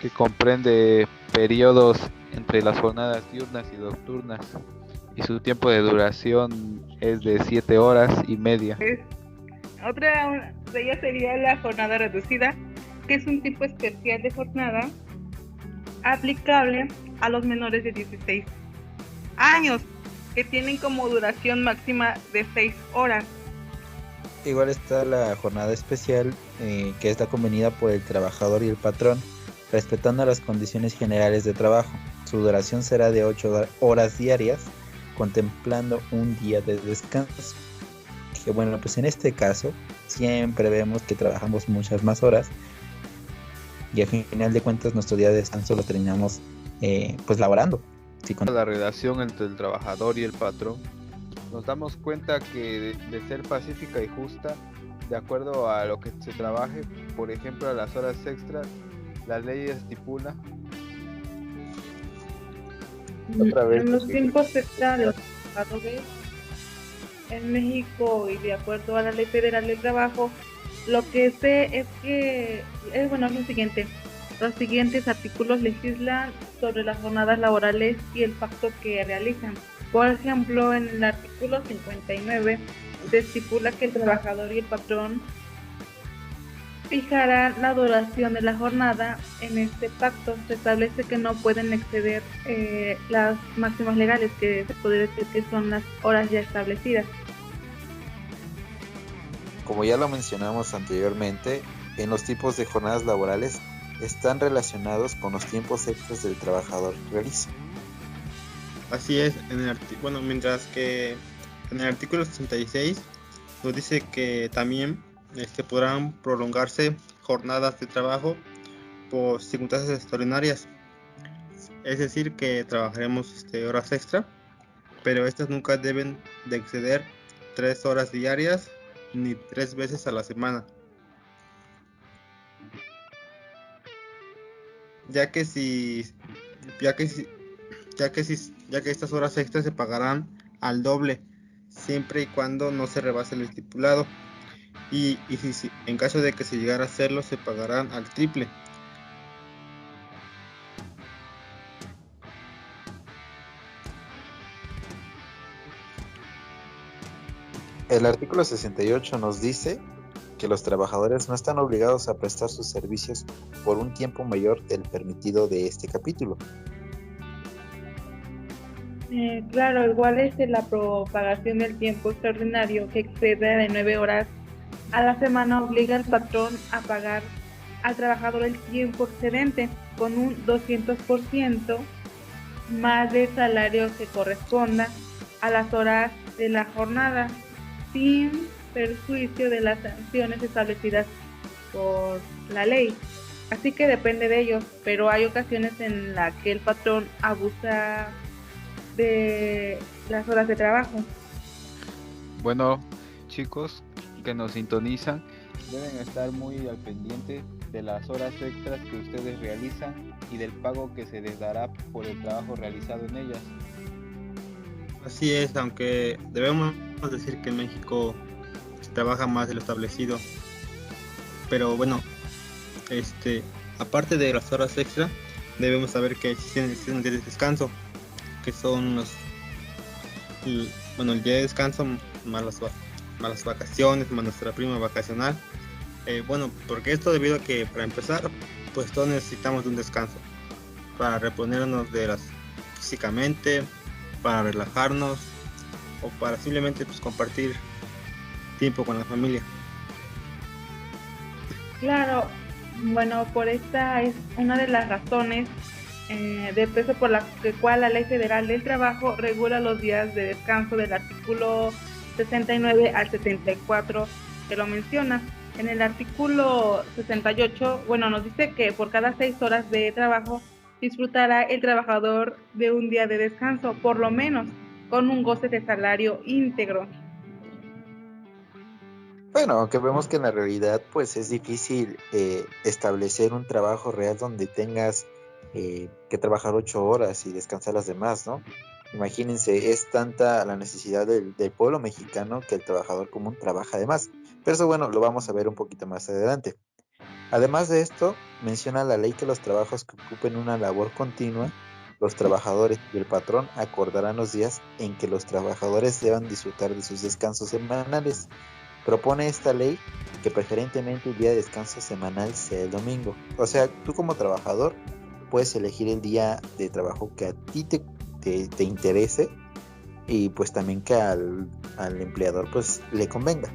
[SPEAKER 2] que comprende periodos entre las jornadas diurnas y nocturnas, y su tiempo de duración es de 7 horas y media.
[SPEAKER 3] Otra de ellas sería la jornada reducida, que es un tipo especial de jornada aplicable a los menores de 16 años, que tienen como duración máxima de 6 horas.
[SPEAKER 4] Igual está la jornada especial, que está convenida por el trabajador y el patrón, respetando las condiciones generales de trabajo. Su duración será de 8 horas diarias, contemplando un día de descanso. Que bueno, pues en este caso siempre vemos que trabajamos muchas más horas y al final de cuentas nuestro día de descanso lo terminamos pues laborando.
[SPEAKER 2] Sí, la relación entre el trabajador y el patrón, nos damos cuenta que de ser pacífica y justa, de acuerdo a lo que se trabaje, por ejemplo a las horas extras, la ley estipula
[SPEAKER 3] en los tiempos extra de los trabajadores en México y de acuerdo a la Ley Federal del Trabajo, lo que sé es que es lo siguiente: los siguientes artículos legislan sobre las jornadas laborales y el pacto que realizan. Por ejemplo, en el artículo 59 se estipula que el trabajador y el patrón fijarán la duración de la jornada. En este pacto se establece que no pueden exceder las máximas legales, que se puede decir que son las horas ya establecidas.
[SPEAKER 4] Como ya lo mencionamos anteriormente, en los tipos de jornadas laborales están relacionados con los tiempos extras del trabajador realiza.
[SPEAKER 1] Así es, mientras que en el artículo 66 nos dice que también podrán prolongarse jornadas de trabajo por circunstancias extraordinarias. Es decir, que trabajaremos horas extra, pero estas nunca deben de exceder 3 horas diarias ni 3 veces a la semana. Ya que estas horas extras se pagarán al doble, siempre y cuando no se rebase lo estipulado, y si en caso de que se llegara a hacerlo, se pagarán al triple.
[SPEAKER 4] El artículo 68 nos dice que los trabajadores no están obligados a prestar sus servicios por un tiempo mayor del permitido de este capítulo.
[SPEAKER 3] Claro, igual la propagación del tiempo extraordinario que excede de 9 horas a la semana obliga al patrón a pagar al trabajador el tiempo excedente con un 200% más del salario que corresponda a las horas de la jornada, sin perjuicio de las sanciones establecidas por la ley. Así que depende de ellos, pero hay ocasiones en las que el patrón abusa de las horas de trabajo.
[SPEAKER 2] Bueno, chicos que nos sintonizan, deben estar muy al pendiente de las horas extras que ustedes realizan y del pago que se les dará por el trabajo realizado en ellas.
[SPEAKER 1] Así es, aunque debemos decir que en México se trabaja más de lo establecido. Pero bueno, aparte de las horas extra, debemos saber que existen días de descanso, que son el día de descanso más las vacaciones, más nuestra prima vacacional. Porque esto debido a que, para empezar, pues todos necesitamos de un descanso para reponernos físicamente, para relajarnos o para simplemente pues compartir tiempo con la familia.
[SPEAKER 3] Claro, bueno, por esta es una de las razones de peso por la cual la Ley Federal del Trabajo regula los días de descanso del artículo 69 al 74 que lo menciona. En el artículo 68, nos dice que por cada 6 horas de trabajo disfrutará el trabajador de un día de descanso, por lo menos con un goce de salario íntegro.
[SPEAKER 4] Bueno, aunque vemos que en la realidad pues es difícil establecer un trabajo real donde tengas que trabajar 8 horas y descansar las demás, ¿no? Imagínense, es tanta la necesidad del pueblo mexicano que el trabajador común trabaja de más. Pero eso, lo vamos a ver un poquito más adelante. Además de esto, menciona la ley que los trabajos que ocupen una labor continua, los trabajadores y el patrón acordarán los días en que los trabajadores deban disfrutar de sus descansos semanales. Propone esta ley que preferentemente el día de descanso semanal sea el domingo. O sea, tú como trabajador puedes elegir el día de trabajo que a ti te interese y pues también que al empleador pues le convenga.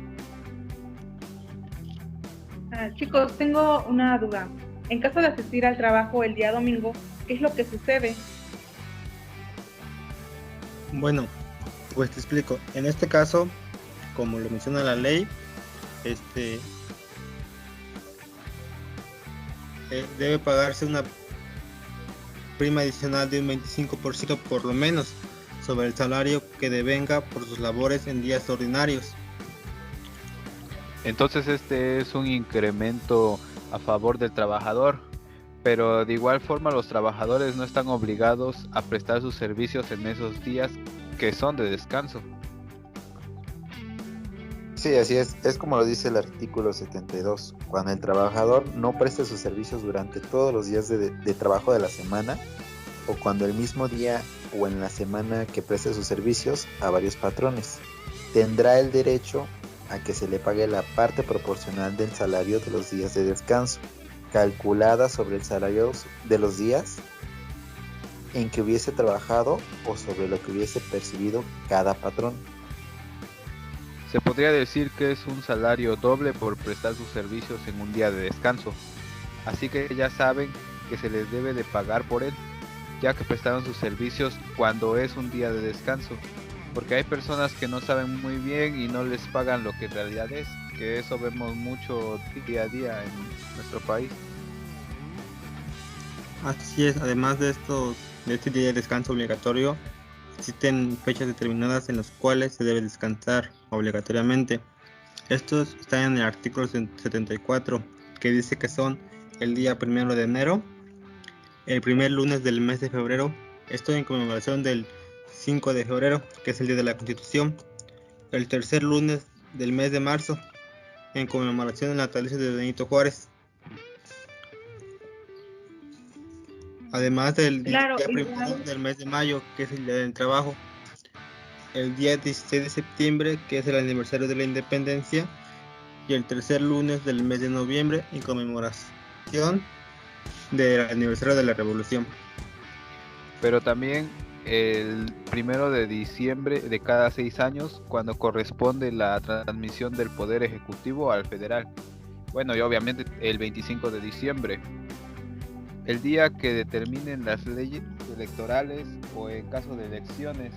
[SPEAKER 3] Chicos, tengo una duda. En caso de asistir al trabajo el día domingo, ¿qué es lo que sucede?
[SPEAKER 1] Bueno, pues te explico. En este caso, como lo menciona la ley, debe pagarse una prima adicional de un 25% por lo menos sobre el salario que devenga por sus labores en días ordinarios.
[SPEAKER 2] Entonces este es un incremento a favor del trabajador, pero de igual forma los trabajadores no están obligados a prestar sus servicios en esos días que son de descanso.
[SPEAKER 4] Sí, así es como lo dice el artículo 72. Cuando el trabajador no preste sus servicios durante todos los días de trabajo de la semana, o cuando el mismo día o en la semana que preste sus servicios a varios patrones, tendrá el derecho a que se le pague la parte proporcional del salario de los días de descanso, calculada sobre el salario de los días en que hubiese trabajado o sobre lo que hubiese percibido cada patrón.
[SPEAKER 2] Se podría decir que es un salario doble por prestar sus servicios en un día de descanso, así que ya saben que se les debe de pagar por él, ya que prestaron sus servicios cuando es un día de descanso, porque hay personas que no saben muy bien y no les pagan lo que en realidad es, que eso vemos mucho día a día en nuestro país.
[SPEAKER 1] Así es, además de este día de descanso obligatorio, existen fechas determinadas en las cuales se debe descansar obligatoriamente. Estos están en el artículo 74, que dice que son el día 1 de enero, el primer lunes del mes de febrero, esto en conmemoración del 5 de febrero, que es el día de la Constitución, el tercer lunes del mes de marzo, en conmemoración del natalicio de Benito Juárez. Además del día 1 del mes de mayo, que es el día del trabajo. el día 16 de septiembre, que es el aniversario de la independencia, y el tercer lunes del mes de noviembre, en conmemoración del aniversario de la revolución.
[SPEAKER 2] Pero también el 1 de diciembre de cada 6 años, cuando corresponde la transmisión del Poder Ejecutivo al Federal. Bueno, y obviamente el 25 de diciembre, el día que determinen las leyes electorales o en caso de elecciones.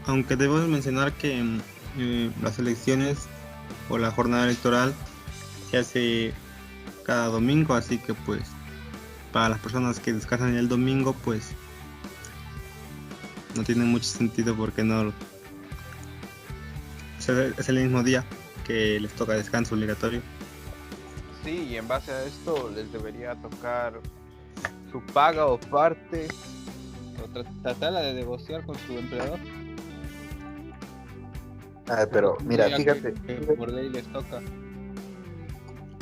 [SPEAKER 1] Aunque debemos mencionar que las elecciones o la jornada electoral se hace cada domingo, así que pues para las personas que descansan el domingo, pues no tiene mucho sentido porque no es el mismo día que les toca descanso obligatorio.
[SPEAKER 2] Sí, y en base a esto les debería tocar su paga o parte, o tratarla de negociar con su empleador.
[SPEAKER 4] Pero mira,
[SPEAKER 2] Ya
[SPEAKER 4] fíjate,
[SPEAKER 2] que por ley les toca.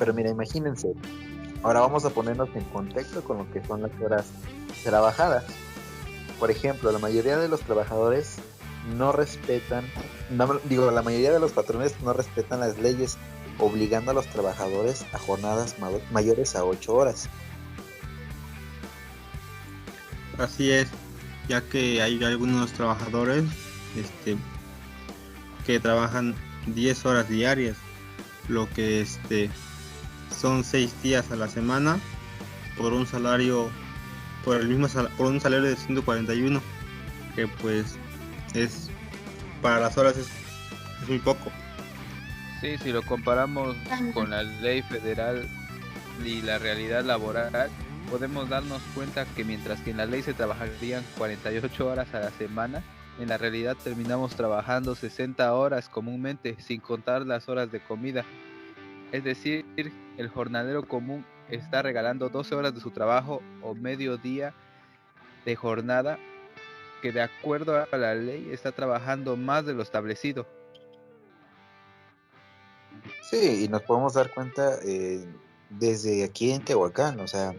[SPEAKER 4] pero mira, imagínense. Ahora vamos a ponernos en contexto con lo que son las horas trabajadas. Por ejemplo, la mayoría de los trabajadores no respetan, la mayoría de los patrones no respetan las leyes, obligando a los trabajadores a jornadas mayores a 8 horas.
[SPEAKER 1] Así es, ya que hay algunos trabajadores que trabajan 10 horas diarias, lo que son 6 días a la semana por un salario por un salario de 141, que pues es para las horas es muy poco.
[SPEAKER 2] Sí, si lo comparamos con la ley federal y la realidad laboral, podemos darnos cuenta que mientras que en la ley se trabajarían 48 horas a la semana, en la realidad terminamos trabajando 60 horas comúnmente, sin contar las horas de comida. Es decir, el jornalero común está regalando 12 horas de su trabajo o medio día de jornada, que de acuerdo a la ley está trabajando más de lo establecido.
[SPEAKER 4] Sí, y nos podemos dar cuenta desde aquí en Tehuacán, o sea,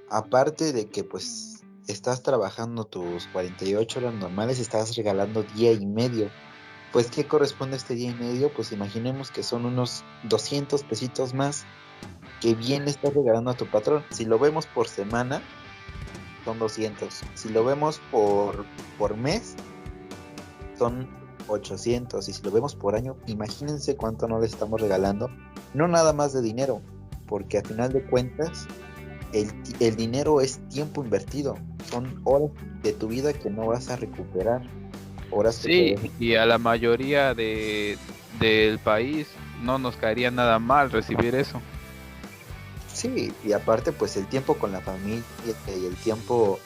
[SPEAKER 4] aparte de que pues estás trabajando tus 48 horas normales, estás regalando día y medio. Pues, ¿qué corresponde a este día y medio? Pues imaginemos que son unos 200 pesitos más que bien le estás regalando a tu patrón. Si lo vemos por semana, son 200. Si lo vemos por mes, son 800. Y si lo vemos por año, imagínense cuánto no le estamos regalando. No nada más de dinero, porque a final de cuentas, el dinero es tiempo invertido. Son horas de tu vida que no vas a recuperar. Horas que
[SPEAKER 2] Sí,
[SPEAKER 4] puedes...
[SPEAKER 2] y a la mayoría del país no nos caería nada mal recibir eso.
[SPEAKER 4] Sí, y aparte pues el tiempo con la familia y el tiempo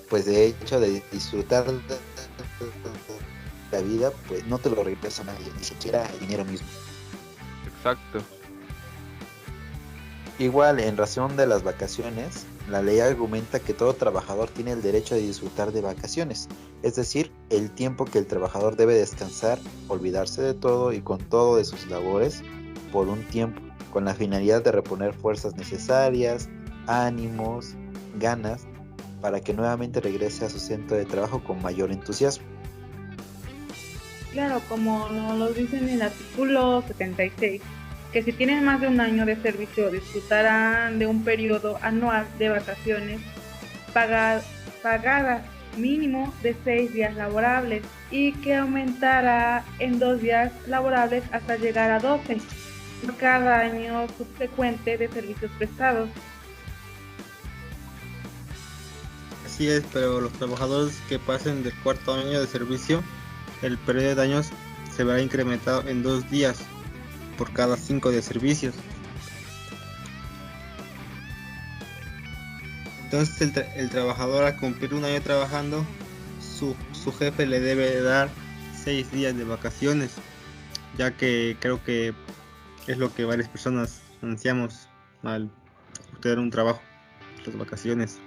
[SPEAKER 4] pues de hecho de disfrutar de la vida, pues no te lo regresa nadie, ni siquiera el dinero mismo.
[SPEAKER 2] Exacto.
[SPEAKER 4] Igual, en razón de las vacaciones, la ley argumenta que todo trabajador tiene el derecho de disfrutar de vacaciones, es decir, el tiempo que el trabajador debe descansar, olvidarse de todo y con todo de sus labores por un tiempo, con la finalidad de reponer fuerzas necesarias, ánimos, ganas, para que nuevamente regrese a su centro de trabajo con mayor entusiasmo.
[SPEAKER 3] Claro, como nos lo dice en el artículo 76, que si tienen más de un año de servicio disfrutarán de un periodo anual de vacaciones pagadas mínimo de 6 días laborables y que aumentará en 2 días laborables hasta llegar a 12 por cada año subsecuente de servicios prestados.
[SPEAKER 1] Así es, pero los trabajadores que pasen del cuarto año de servicio, el periodo de años se verá incrementado en 2 días por cada 5 de servicios. Entonces el trabajador, al cumplir un año trabajando, su jefe le debe dar 6 días de vacaciones, ya que creo que es lo que varias personas ansiamos al obtener un trabajo, las vacaciones.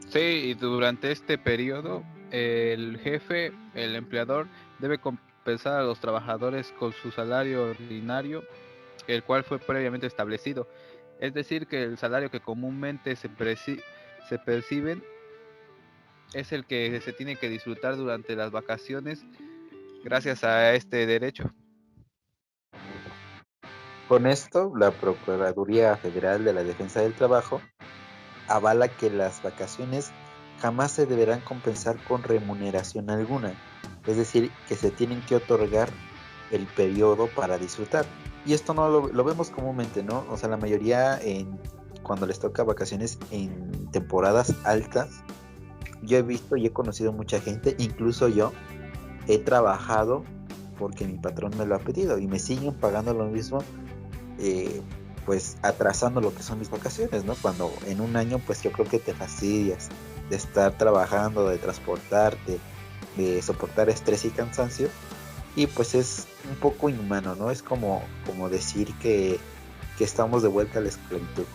[SPEAKER 2] Sí, y durante este periodo, el jefe, el empleador, debe compensar a los trabajadores con su salario ordinario, el cual fue previamente establecido. Es decir, que el salario que comúnmente se perciben es el que se tiene que disfrutar durante las vacaciones gracias a este derecho.
[SPEAKER 4] Con esto, la Procuraduría Federal de la Defensa del Trabajo avala que las vacaciones jamás se deberán compensar con remuneración alguna, es decir, que se tienen que otorgar el periodo para disfrutar. Y esto no lo vemos comúnmente, ¿no? O sea, la mayoría cuando les toca vacaciones en temporadas altas, yo he visto y he conocido mucha gente, incluso yo, he trabajado porque mi patrón me lo ha pedido y me siguen pagando lo mismo, pues atrasando lo que son mis vacaciones, ¿no? Cuando en un año, pues yo creo que te fastidias de estar trabajando, de transportarte, de soportar estrés y cansancio, y pues es un poco inhumano, ¿no? Es como decir que estamos de vuelta a la esclavitud.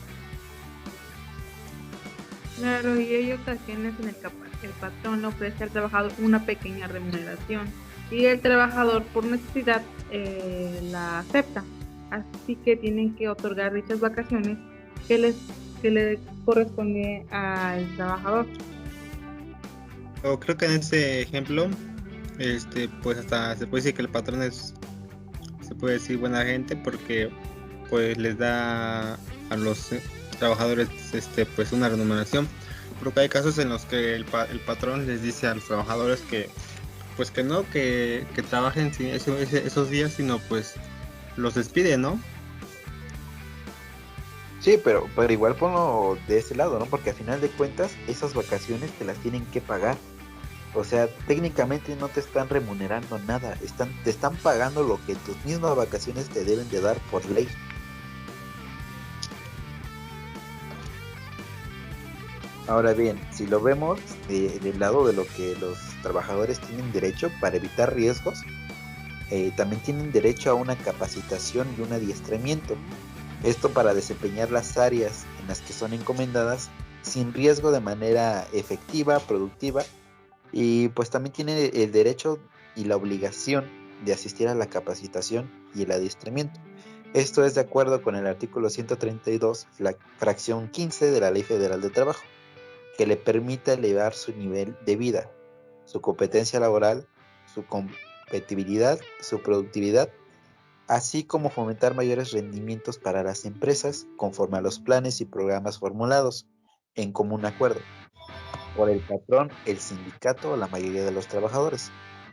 [SPEAKER 3] Claro, y hay ocasiones en el que el patrón le ofrece al trabajador una pequeña remuneración y el trabajador por necesidad la acepta. Así que tienen que otorgar dichas vacaciones que le corresponde al trabajador.
[SPEAKER 1] Yo creo que en ese ejemplo, pues hasta se puede decir que el patrón se puede decir buena gente, porque pues les da a los trabajadores pues una remuneración. Porque hay casos en los que el patrón les dice a los trabajadores que pues que no, que trabajen esos días, sino pues los despide, ¿no?
[SPEAKER 4] Sí, pero igual ponlo de ese lado, ¿no? Porque al final de cuentas, esas vacaciones te las tienen que pagar. O sea, técnicamente no te están remunerando nada, te están pagando lo que tus mismas vacaciones te deben de dar por ley. Ahora bien, si lo vemos del lado de lo que los trabajadores tienen derecho para evitar riesgos, también tienen derecho a una capacitación y un adiestramiento. Esto para desempeñar las áreas en las que son encomendadas sin riesgo, de manera efectiva, productiva, y pues también tienen el derecho y la obligación de asistir a la capacitación y el adiestramiento. Esto es de acuerdo con el artículo 132, la fracción 15 de la Ley Federal de Trabajo, que le permite elevar su nivel de vida, su competencia laboral, su competitividad, su productividad, así como fomentar mayores rendimientos para las empresas conforme a los planes y programas formulados en común acuerdo por el patrón, el sindicato o la mayoría de los trabajadores.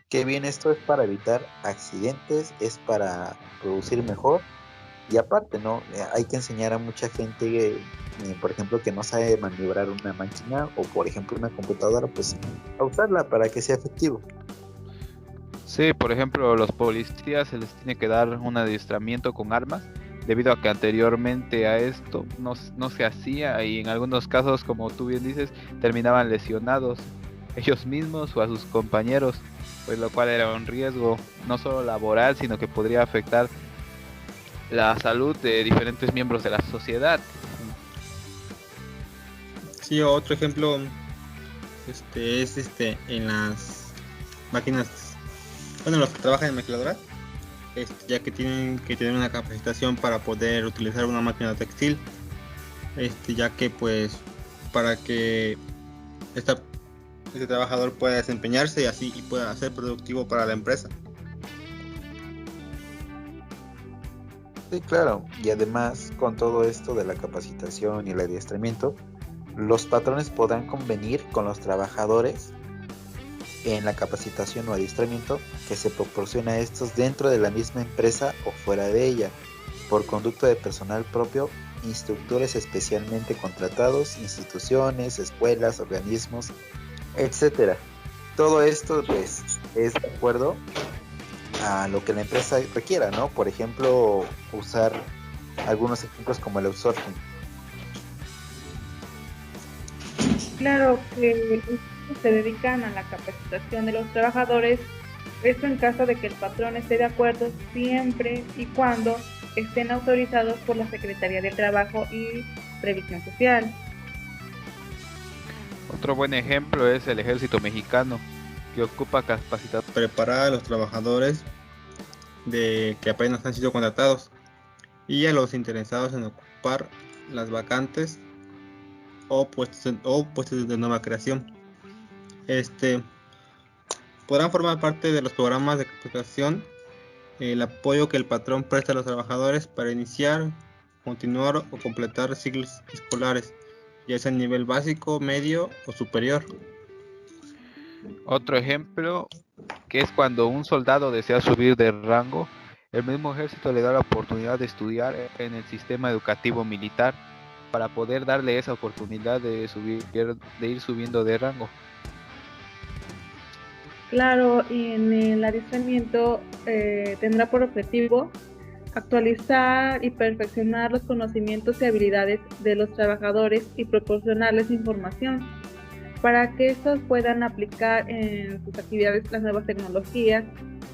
[SPEAKER 4] Que bien, esto es para evitar accidentes, es para producir mejor, y aparte, ¿no? Hay que enseñar a mucha gente, por ejemplo, que no sabe maniobrar una máquina o, por ejemplo, una computadora, pues a usarla para que sea efectivo.
[SPEAKER 2] Sí, por ejemplo, los policías se les tiene que dar un adiestramiento con armas, debido a que anteriormente a esto no se hacía, y en algunos casos, como tú bien dices, terminaban lesionados ellos mismos o a sus compañeros, pues lo cual era un riesgo no solo laboral, sino que podría afectar la salud de diferentes miembros de la sociedad.
[SPEAKER 1] Sí, otro ejemplo es en las máquinas, bueno, los que trabajan en maquiladoras, ya que tienen que tener una capacitación para poder utilizar una máquina textil, ya que pues para que este trabajador pueda desempeñarse y pueda ser productivo para la empresa.
[SPEAKER 4] Sí, claro, y además con todo esto de la capacitación y el adiestramiento, los patrones podrán convenir con los trabajadores en la capacitación o adiestramiento que se proporciona a estos dentro de la misma empresa o fuera de ella, por conducto de personal propio, instructores especialmente contratados, instituciones, escuelas, organismos, etcétera. Todo esto pues es de acuerdo a lo que la empresa requiera, ¿no? Por ejemplo, usar algunos ejemplos como el outsourcing.
[SPEAKER 3] Claro que se dedican a la capacitación de los trabajadores, esto en caso de que el patrón esté de acuerdo, siempre y cuando estén autorizados por la Secretaría del Trabajo y Previsión Social.
[SPEAKER 2] Otro buen ejemplo es el Ejército Mexicano, que ocupa capacitar,
[SPEAKER 1] preparar a los trabajadores que apenas han sido contratados y a los interesados en ocupar las vacantes o puestos de nueva creación. Podrán formar parte de los programas de capacitación el apoyo que el patrón presta a los trabajadores para iniciar, continuar o completar ciclos escolares, ya sea a nivel básico, medio o superior.
[SPEAKER 2] Otro ejemplo, que es cuando un soldado desea subir de rango, el mismo ejército le da la oportunidad de estudiar en el sistema educativo militar para poder darle esa oportunidad de ir subiendo de rango.
[SPEAKER 3] Claro, y en el adiestramiento tendrá por objetivo actualizar y perfeccionar los conocimientos y habilidades de los trabajadores y proporcionarles información para que estos puedan aplicar en sus actividades las nuevas tecnologías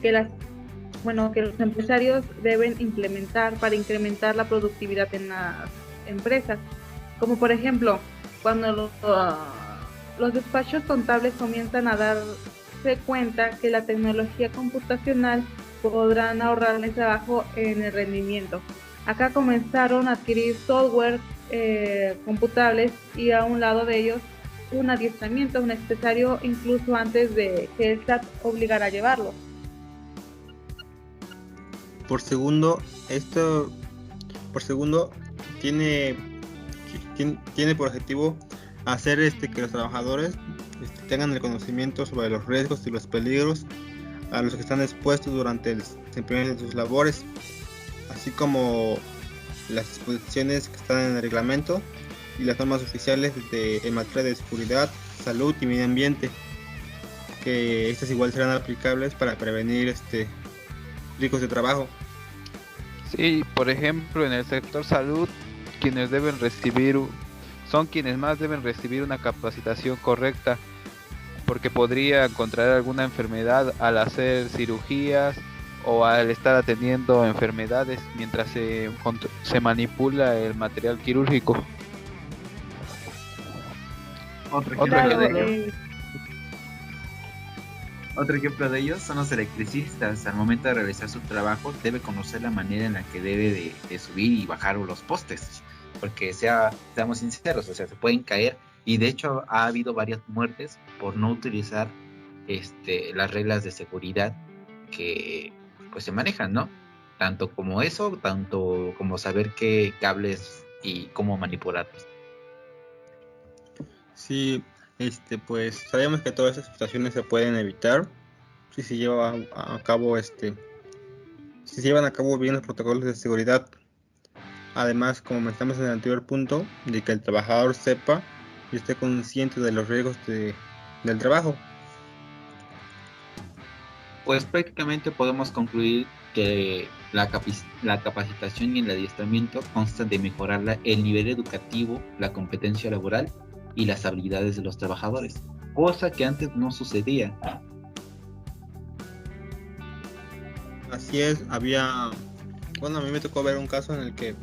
[SPEAKER 3] que los empresarios deben implementar para incrementar la productividad en las empresas. Como por ejemplo, cuando los despachos contables comienzan a darse cuenta que la tecnología computacional podrán ahorrarles trabajo en el rendimiento. Acá comenzaron a adquirir software computables y a un lado de ellos un adiestramiento necesario incluso antes de que el SAT obligara a llevarlo.
[SPEAKER 1] Por segundo tiene por objetivo hacer que los trabajadores tengan el conocimiento sobre los riesgos y los peligros a los que están expuestos durante el desempeño de sus labores, así como las disposiciones que están en el reglamento y las normas oficiales en materia de seguridad, salud y medio ambiente, que estas igual serán aplicables para prevenir riesgos de trabajo.
[SPEAKER 2] Sí, por ejemplo, en el sector salud, son quienes más deben recibir una capacitación correcta, porque podría contraer alguna enfermedad al hacer cirugías o al estar atendiendo enfermedades mientras se manipula el material quirúrgico.
[SPEAKER 4] Otro ejemplo de ellos son los electricistas. Al momento de realizar su trabajo debe conocer la manera en la que debe de subir y bajar los postes, porque seamos sinceros, se pueden caer, y de hecho ha habido varias muertes por no utilizar las reglas de seguridad que pues se manejan, ¿no? Tanto como saber qué cables y cómo manipularlos.
[SPEAKER 1] Sí, pues sabemos que todas estas situaciones se pueden evitar si se llevan a cabo bien los protocolos de seguridad. Además, como mencionamos en el anterior punto, de que el trabajador sepa y esté consciente de los riesgos del trabajo.
[SPEAKER 4] Pues prácticamente podemos concluir que la capacitación y el adiestramiento constan de mejorar el nivel educativo, la competencia laboral y las habilidades de los trabajadores, cosa que antes no sucedía.
[SPEAKER 1] Así es, a mí me tocó ver un caso en el que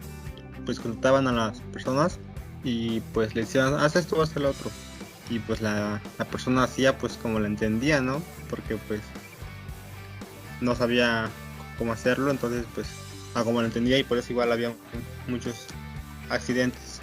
[SPEAKER 1] pues contrataban a las personas y pues le decían, haz esto, haz el otro, y pues la persona hacía pues como la entendía, ¿no? Porque pues no sabía cómo hacerlo, entonces pues como lo entendía, y por eso igual había muchos accidentes.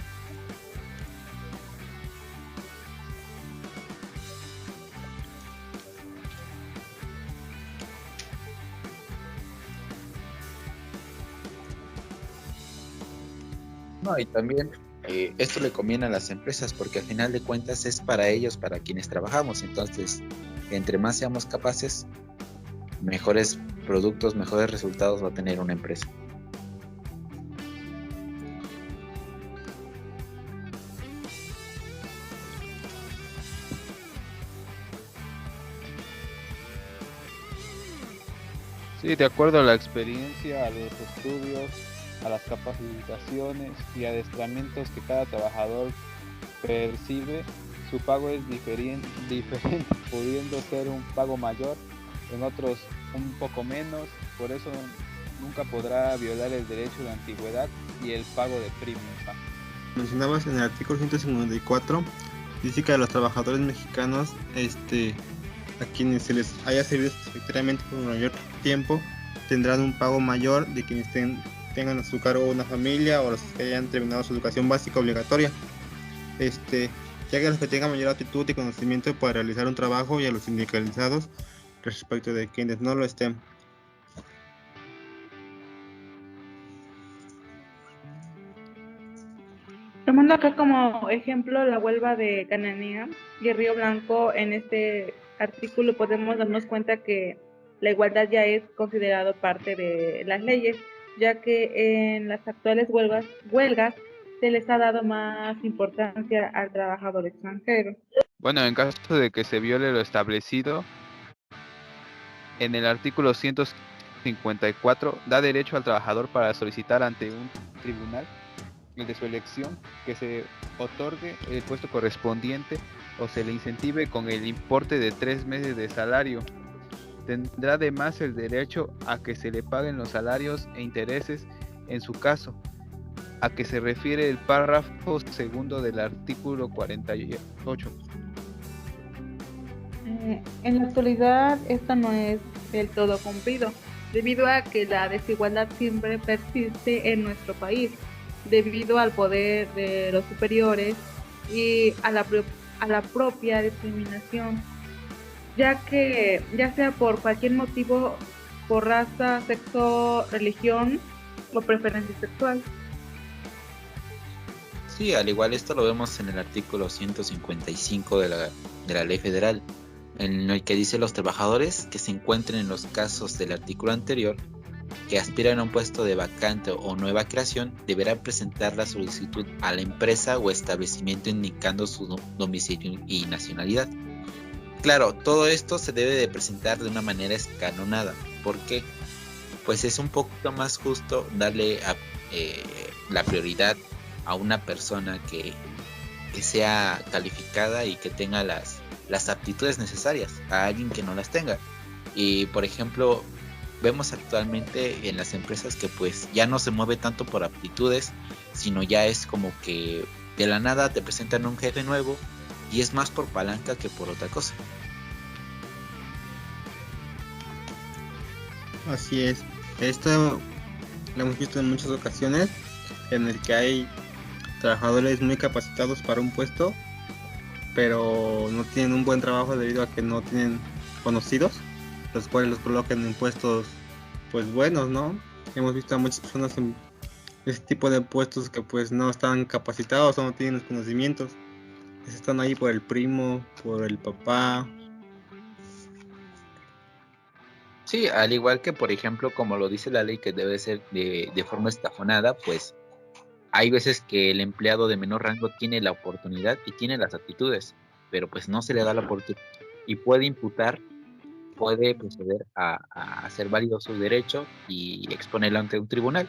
[SPEAKER 4] No, y también esto le conviene a las empresas porque al final de cuentas es para ellos, para quienes trabajamos. Entonces, entre más seamos capaces, mejores productos, mejores resultados va a tener una empresa.
[SPEAKER 2] Sí, de acuerdo a la experiencia, a los estudios, a las capacitaciones y adiestramientos que cada trabajador percibe, su pago es diferente, pudiendo ser un pago mayor, en otros un poco menos. Por eso nunca podrá violar el derecho de antigüedad y el pago de premios.
[SPEAKER 1] Mencionabas en el artículo 154, dice que a los trabajadores mexicanos, a quienes se les haya servido satisfactoriamente por mayor tiempo, tendrán un pago mayor de quienes tengan a su cargo una familia o los que hayan terminado su educación básica obligatoria. ya que los que tengan mayor aptitud y conocimiento para realizar un trabajo, y a los sindicalizados respecto de quienes no lo estén.
[SPEAKER 3] Tomando acá como ejemplo la huelga de Cananea y Río Blanco, en este artículo podemos darnos cuenta que la igualdad ya es considerado parte de las leyes, ya que en las actuales huelgas se les ha dado más importancia al trabajador extranjero.
[SPEAKER 2] Bueno, en caso de que se viole lo establecido, en el artículo 154 da derecho al trabajador para solicitar ante un tribunal, el de su elección, que se otorgue el puesto correspondiente o se le incentive con el importe de 3 meses de salario. Tendrá además el derecho a que se le paguen los salarios e intereses en su caso, a que se refiere el párrafo segundo del artículo 48.
[SPEAKER 3] En la actualidad esto no es del todo cumplido, debido a que la desigualdad siempre persiste en nuestro país, debido al poder de los superiores y a la propia discriminación, ya sea por cualquier motivo, por raza, sexo, religión o preferencia sexual.
[SPEAKER 4] Sí, al igual esto lo vemos en el artículo 155 de la Ley Federal, en el que dice: los trabajadores que se encuentren en los casos del artículo anterior, que aspiran a un puesto de vacante o nueva creación, deberán presentar la solicitud a la empresa o establecimiento indicando su domicilio y nacionalidad. Claro, todo esto se debe de presentar de una manera escalonada. ¿Por qué? Pues es un poquito más justo darle la prioridad a una persona que sea calificada y que tenga las aptitudes necesarias a alguien que no las tenga. Y por ejemplo, vemos actualmente en las empresas que pues ya no se mueve tanto por aptitudes, sino ya es como que de la nada te presentan un jefe nuevo y es más por palanca que por otra cosa.
[SPEAKER 1] Así es. Esto lo hemos visto en muchas ocasiones, en el que hay trabajadores muy capacitados para un puesto, pero no tienen un buen trabajo debido a que no tienen conocidos, los cuales los colocan en puestos pues buenos, ¿no? Hemos visto a muchas personas en ese tipo de puestos que pues no están capacitados o no tienen los conocimientos. Están ahí por el primo, por el papá.
[SPEAKER 4] Sí, al igual que por ejemplo, como lo dice la ley, que debe ser de forma estafonada, pues hay veces que el empleado de menor rango tiene la oportunidad y tiene las aptitudes, pero pues no se le da la oportunidad y puede proceder a hacer válido su derecho y exponerlo ante un tribunal.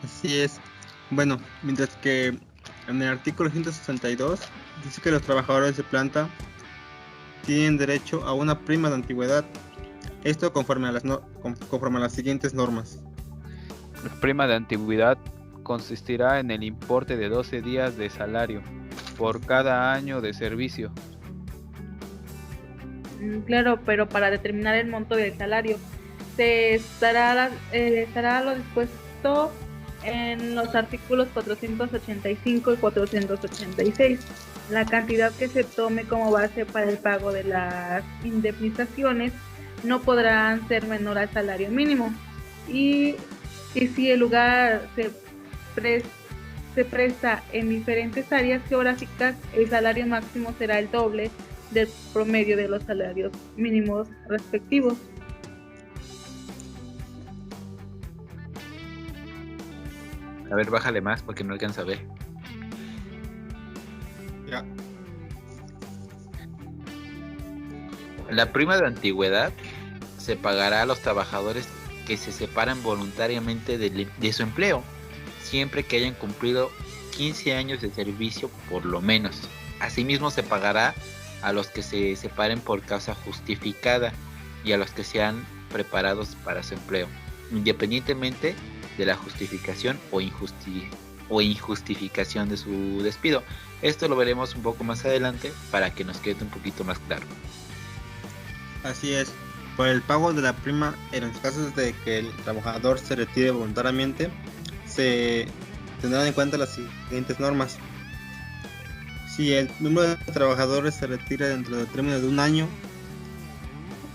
[SPEAKER 1] Así es. Bueno, mientras que en el artículo 162 dice que los trabajadores de planta tienen derecho a una prima de antigüedad. Esto conforme a las siguientes normas.
[SPEAKER 2] La prima de antigüedad consistirá en el importe de 12 días de salario por cada año de servicio.
[SPEAKER 3] Claro, pero para determinar el monto del salario se estará lo dispuesto en los artículos 485 y 486. La cantidad que se tome como base para el pago de las indemnizaciones no podrán ser menor al salario mínimo, y si el lugar se presta en diferentes áreas geográficas, el salario máximo será el doble del promedio de los salarios mínimos respectivos.
[SPEAKER 4] A ver, bájale más porque no alcanza a ver.
[SPEAKER 1] Ya.
[SPEAKER 4] La prima de antigüedad se pagará a los trabajadores que se separan voluntariamente de su empleo, siempre que hayan cumplido 15 años de servicio por lo menos. Asimismo, se pagará a los que se separen por causa justificada y a los que sean preparados para su empleo, independientemente de la justificación o injustificación de su despido. Esto lo veremos un poco más adelante para que nos quede un poquito más claro.
[SPEAKER 1] Así es. Por el pago de la prima, en los casos de que el trabajador se retire voluntariamente, se tendrán en cuenta las siguientes normas. Si el número de trabajadores se retira dentro del término de un año,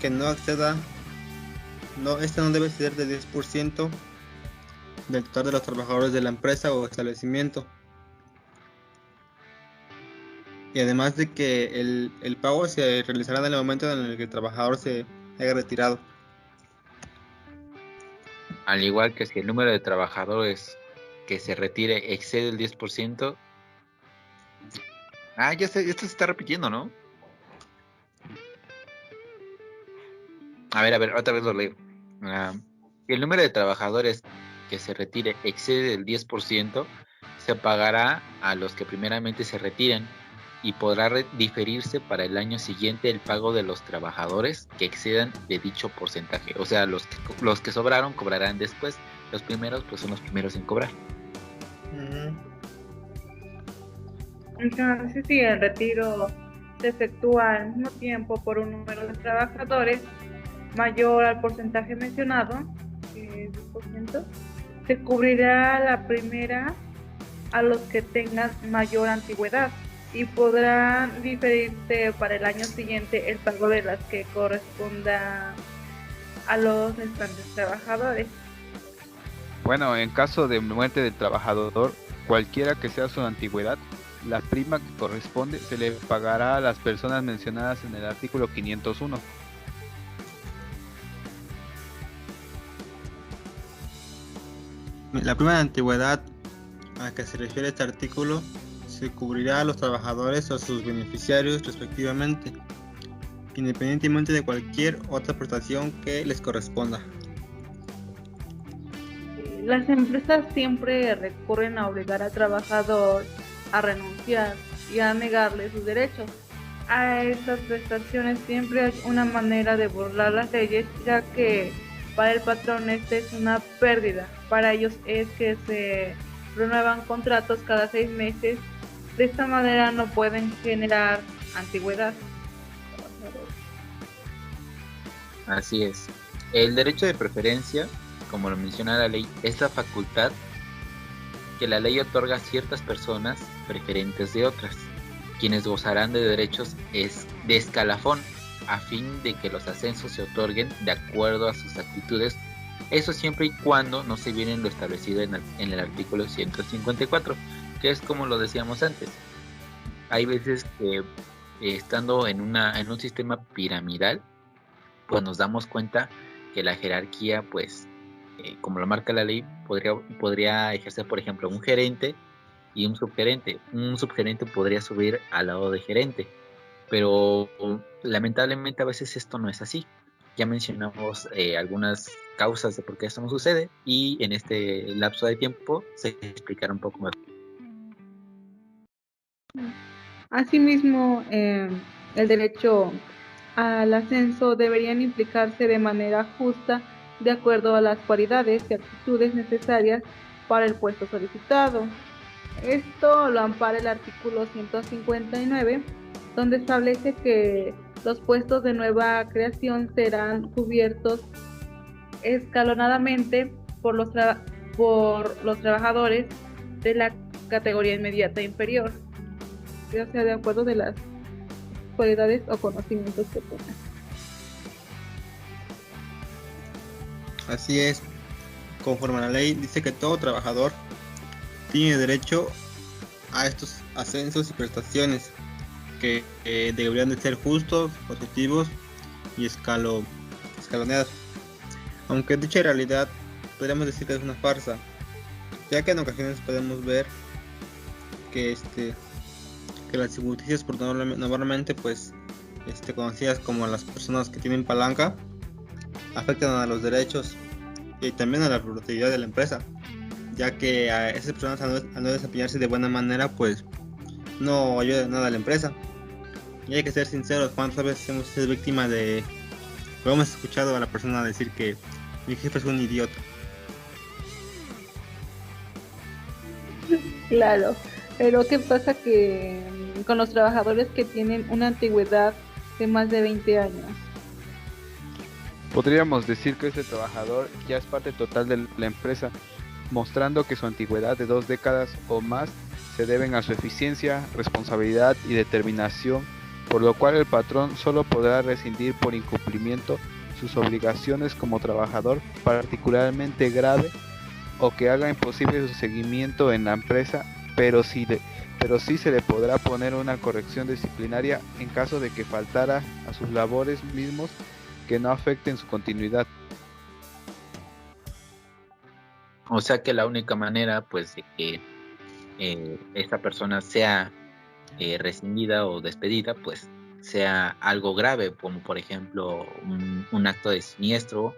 [SPEAKER 1] que no exceda, este no debe ser del 10% del total de los trabajadores de la empresa o establecimiento. Y además de que el pago se realizará en el momento en el que el trabajador se haya retirado.
[SPEAKER 4] Al igual que si el número de trabajadores que se retire excede el 10%. Ya sé, esto se está repitiendo, ¿no? A ver, otra vez lo leo. Si el número de trabajadores que se retire excede el 10%, se pagará a los que primeramente se retiren y podrá diferirse para el año siguiente el pago de los trabajadores que excedan de dicho porcentaje. O sea, los que sobraron cobrarán después. Los primeros pues son los primeros en cobrar.
[SPEAKER 3] Entonces, si el retiro se efectúa al mismo tiempo por un número de trabajadores mayor al porcentaje mencionado, que es 10%, se cubrirá la primera a los que tengan mayor antigüedad y podrán diferirse para el año siguiente el pago de las que corresponda a los restantes trabajadores.
[SPEAKER 2] Bueno, en caso de muerte del trabajador, cualquiera que sea su antigüedad, la prima que corresponde se le pagará a las personas mencionadas en el artículo 501.
[SPEAKER 1] La prima de antigüedad a la que se refiere este artículo se cubrirá a los trabajadores o a sus beneficiarios respectivamente, independientemente de cualquier otra prestación que les corresponda.
[SPEAKER 3] Las empresas siempre recurren a obligar al trabajador a renunciar y a negarle sus derechos. A estas prestaciones siempre hay una manera de burlar las leyes, ya que para el patrón esta es una pérdida. Para ellos es que se renuevan contratos cada 6 meses. De esta manera no pueden generar antigüedad.
[SPEAKER 4] Así es. El derecho de preferencia, como lo menciona la ley, es la facultad que la ley otorga a ciertas personas preferentes de otras, quienes gozarán de derechos de escalafón a fin de que los ascensos se otorguen de acuerdo a sus actitudes, eso siempre y cuando no se viene lo establecido en el artículo 154, que es como lo decíamos antes. Hay veces que estando en un sistema piramidal, pues nos damos cuenta que la jerarquía, pues como lo marca la ley, podría ejercer, por ejemplo, un gerente y un subgerente. Un subgerente podría subir al lado de gerente, pero lamentablemente a veces esto no es así. Ya mencionamos algunas causas de por qué esto no sucede y en este lapso de tiempo se explicará un poco mejor.
[SPEAKER 3] Asimismo, el derecho al ascenso deberían implicarse de manera justa de acuerdo a las cualidades y actitudes necesarias para el puesto solicitado. Esto lo ampara el artículo 159, donde establece que los puestos de nueva creación serán cubiertos escalonadamente por los trabajadores de la categoría inmediata inferior, o sea, de acuerdo de las cualidades o conocimientos que tengan.
[SPEAKER 1] Así es, conforme a la ley dice que todo trabajador tiene derecho a estos ascensos y prestaciones que deberían de ser justos, positivos y escaloneados. Aunque dicha realidad podríamos decir que es una farsa, ya que en ocasiones podemos ver que las injusticias normalmente pues conocidas como las personas que tienen palanca afectan a los derechos y también a la productividad de la empresa, ya que a esas personas al no desempeñarse de buena manera pues no ayuda nada a la empresa. Y hay que ser sinceros, cuántas veces hemos sido víctima hemos escuchado a la persona decir que mi jefe es un idiota.
[SPEAKER 3] Claro, pero ¿qué pasa que con los trabajadores que tienen una antigüedad de más de 20 años?
[SPEAKER 2] Podríamos decir que ese trabajador ya es parte total de la empresa, mostrando que su antigüedad de 2 décadas o más se deben a su eficiencia, responsabilidad y determinación, por lo cual el patrón solo podrá rescindir por incumplimiento sus obligaciones como trabajador particularmente grave o que haga imposible su seguimiento en la empresa, pero sí se le podrá poner una corrección disciplinaria en caso de que faltara a sus labores mismos que no afecten su continuidad.
[SPEAKER 4] O sea que la única manera, pues, de que esta persona sea rescindida o despedida, pues, sea algo grave, como por ejemplo un acto de siniestro,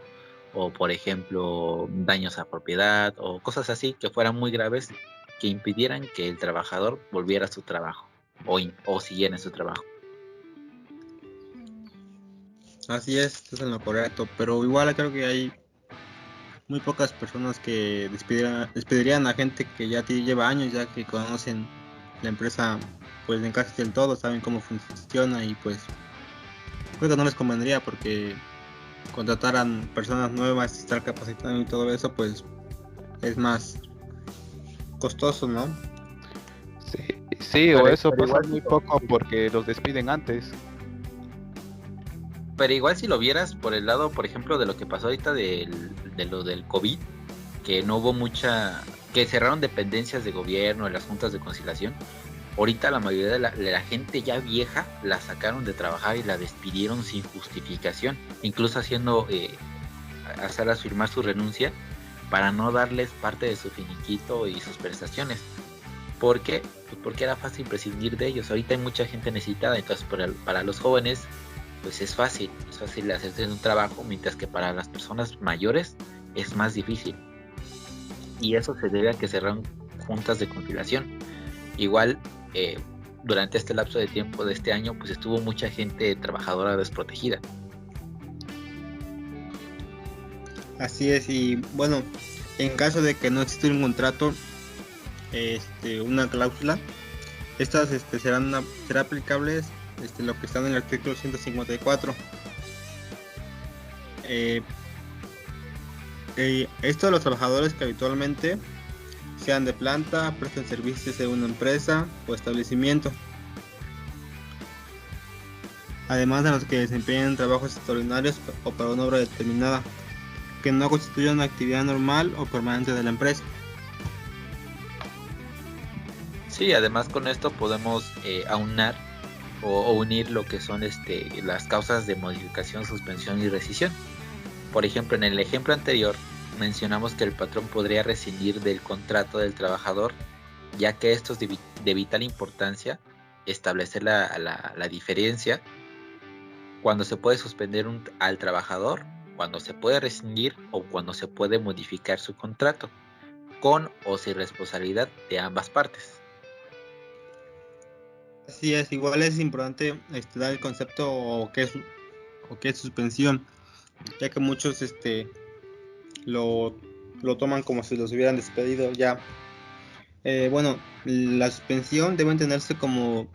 [SPEAKER 4] o por ejemplo daños a propiedad, o cosas así que fueran muy graves, que impidieran que el trabajador volviera a su trabajo o siguiera en su trabajo.
[SPEAKER 1] Así es, estás en lo correcto, pero igual creo que hay muy pocas personas que despedirían a gente que ya lleva años, ya que conocen la empresa pues en casi del todo, saben cómo funciona, y pues creo que no les convendría, porque contratar a personas nuevas, estar capacitando y todo eso, pues es más costoso, ¿no?
[SPEAKER 2] Sí,
[SPEAKER 4] Pero
[SPEAKER 2] o eso
[SPEAKER 4] igual
[SPEAKER 2] pasa muy poco porque los despiden antes.
[SPEAKER 4] Pero igual si lo vieras por el lado, por ejemplo, de lo que pasó ahorita de lo del COVID, que no hubo que cerraron dependencias de gobierno, de las juntas de conciliación. Ahorita la mayoría de la gente ya vieja la sacaron de trabajar y la despidieron sin justificación, incluso hacerlas firmar su renuncia para no darles parte de su finiquito y sus prestaciones. ¿Por qué? Pues porque era fácil prescindir de ellos. Ahorita hay mucha gente necesitada, entonces para los jóvenes pues es fácil hacerse un trabajo, mientras que para las personas mayores es más difícil. Y eso se debe a que cerraron juntas de conciliación. Igual, durante este lapso de tiempo de este año, pues estuvo mucha gente trabajadora desprotegida.
[SPEAKER 1] Así es, y bueno, en caso de que no exista un contrato, una cláusula, estas serán aplicables lo que está en el artículo 154. Esto de los trabajadores que habitualmente sean de planta, presten servicios en una empresa o establecimiento, además de los que desempeñan trabajos extraordinarios o para una obra determinada, que no constituyan una actividad normal o permanente de la empresa.
[SPEAKER 4] Sí, además con esto podemos aunar o unir lo que son las causas de modificación, suspensión y rescisión. Por ejemplo, en el ejemplo anterior mencionamos que el patrón podría rescindir del contrato del trabajador, ya que esto es de vital importancia establecer la diferencia cuando se puede suspender al trabajador, cuando se puede rescindir o cuando se puede modificar su contrato, con o sin responsabilidad de ambas partes.
[SPEAKER 1] Así es, igual es importante dar el concepto o qué es suspensión, ya que muchos lo toman como si los hubieran despedido ya. Bueno, la suspensión debe entenderse como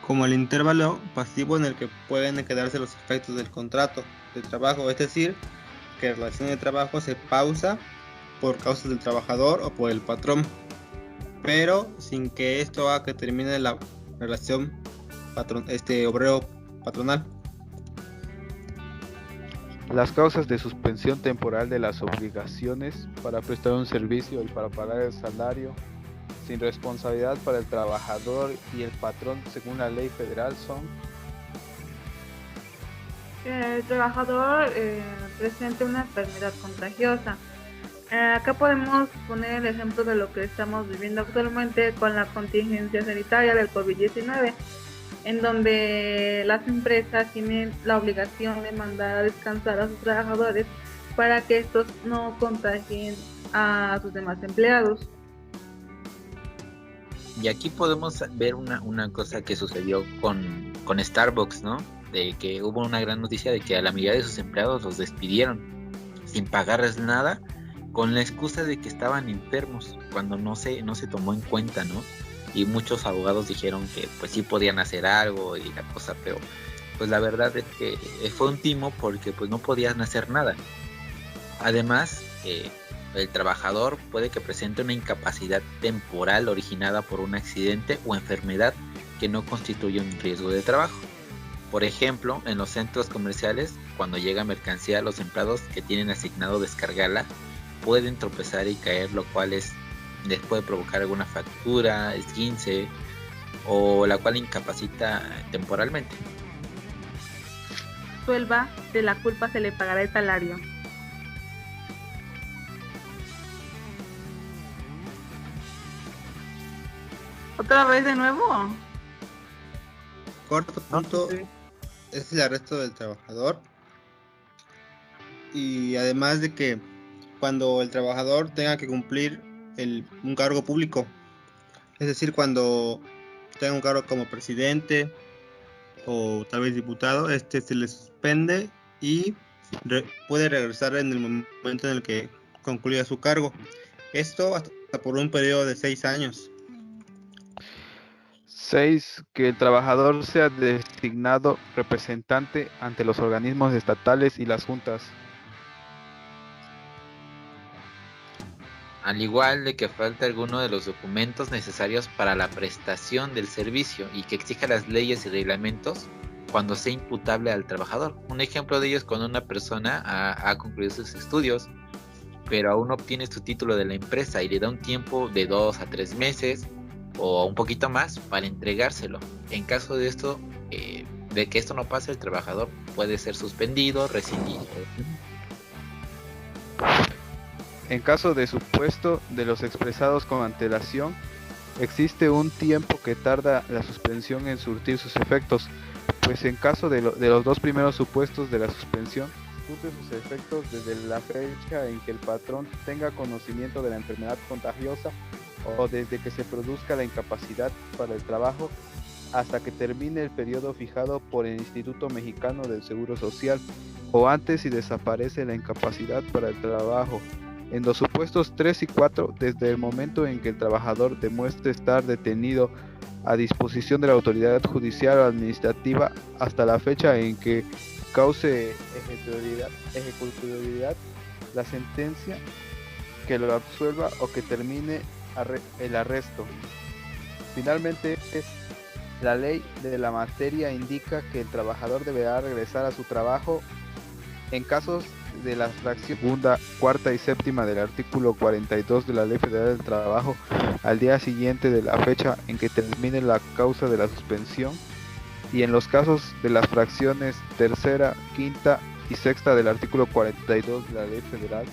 [SPEAKER 1] el intervalo pasivo en el que pueden quedarse los efectos del contrato de trabajo, es decir, que la relación de trabajo se pausa por causas del trabajador o por el patrón, pero sin que esto haga que termine la relación obrero-patronal.
[SPEAKER 2] Las causas de suspensión temporal de las obligaciones para prestar un servicio y para pagar el salario sin responsabilidad para el trabajador y el patrón según la ley federal son:
[SPEAKER 3] el trabajador presente una enfermedad contagiosa. Acá podemos poner el ejemplo de lo que estamos viviendo actualmente con la contingencia sanitaria del COVID-19, en donde las empresas tienen la obligación de mandar a descansar a sus trabajadores para que estos no contagien a sus demás empleados.
[SPEAKER 4] Y aquí podemos ver una cosa que sucedió con Starbucks, ¿no? De que hubo una gran noticia de que a la mayoría de sus empleados los despidieron sin pagarles nada, con la excusa de que estaban enfermos, cuando no se tomó en cuenta, ¿no? Y muchos abogados dijeron que pues sí podían hacer algo y la cosa, pero pues la verdad es que fue un timo porque pues no podían hacer nada. Además, el trabajador puede que presente una incapacidad temporal originada por un accidente o enfermedad que no constituye un riesgo de trabajo. Por ejemplo, en los centros comerciales, cuando llega mercancía, los empleados que tienen asignado descargarla pueden tropezar y caer, lo cual les puede provocar alguna fractura, esguince, o la cual incapacita temporalmente.
[SPEAKER 3] Suelva, de la culpa se le pagará el salario. ¿Otra vez de nuevo?
[SPEAKER 1] Cuarto punto es el arresto del trabajador. Y además de que cuando el trabajador tenga que cumplir un cargo público, es decir, cuando tenga un cargo como presidente o tal vez diputado, se le suspende y puede regresar en el momento en el que concluya su cargo. Esto hasta por un periodo de 6 años.
[SPEAKER 2] 6. Que el trabajador sea designado representante ante los organismos estatales y las juntas.
[SPEAKER 4] Al igual de que falta alguno de los documentos necesarios para la prestación del servicio y que exija las leyes y reglamentos cuando sea imputable al trabajador. Un ejemplo de ello es cuando una persona ha concluido sus estudios, pero aún no obtiene su título de la empresa y le da un tiempo de 2 a 3 meses o un poquito más para entregárselo. En caso de esto, de que esto no pase, el trabajador puede ser suspendido, rescindido.
[SPEAKER 2] En caso de supuesto de los expresados con antelación, existe un tiempo que tarda la suspensión en surtir sus efectos, pues en caso de los dos primeros supuestos de la suspensión, surte sus efectos desde la fecha en que el patrón tenga conocimiento de la enfermedad contagiosa o desde que se produzca la incapacidad para el trabajo hasta que termine el periodo fijado por el Instituto Mexicano del Seguro Social o antes si desaparece la incapacidad para el trabajo. En los supuestos 3 y 4, desde el momento en que el trabajador demuestre estar detenido a disposición de la autoridad judicial o administrativa hasta la fecha en que cause ejecutoriedad la sentencia que lo absuelva o que termine el arresto. Finalmente, la ley de la materia indica que el trabajador deberá regresar a su trabajo en casos de la fracción segunda, cuarta y séptima del artículo 42 de la Ley Federal del Trabajo al día siguiente de la fecha en que termine la causa de la suspensión, y en los casos de las fracciones tercera, quinta y sexta del artículo 42 de la Ley Federal,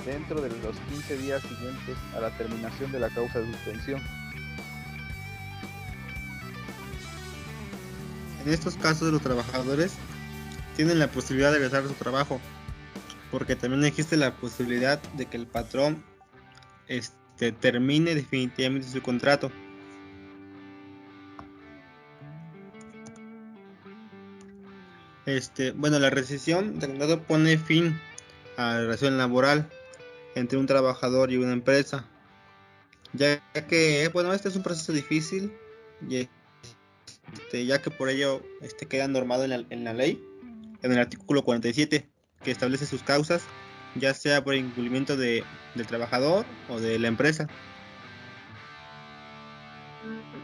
[SPEAKER 2] dentro de los 15 días siguientes a la terminación de la causa de suspensión.
[SPEAKER 1] En estos casos, los trabajadores tienen la posibilidad de regresar a su trabajo, porque también existe la posibilidad de que el patrón termine definitivamente su contrato. La rescisión del contrato pone fin a la relación laboral entre un trabajador y una empresa, ya que este es un proceso difícil y ya que por ello queda normado en la ley, en el artículo 47, que establece sus causas, ya sea por incumplimiento del trabajador o de la empresa.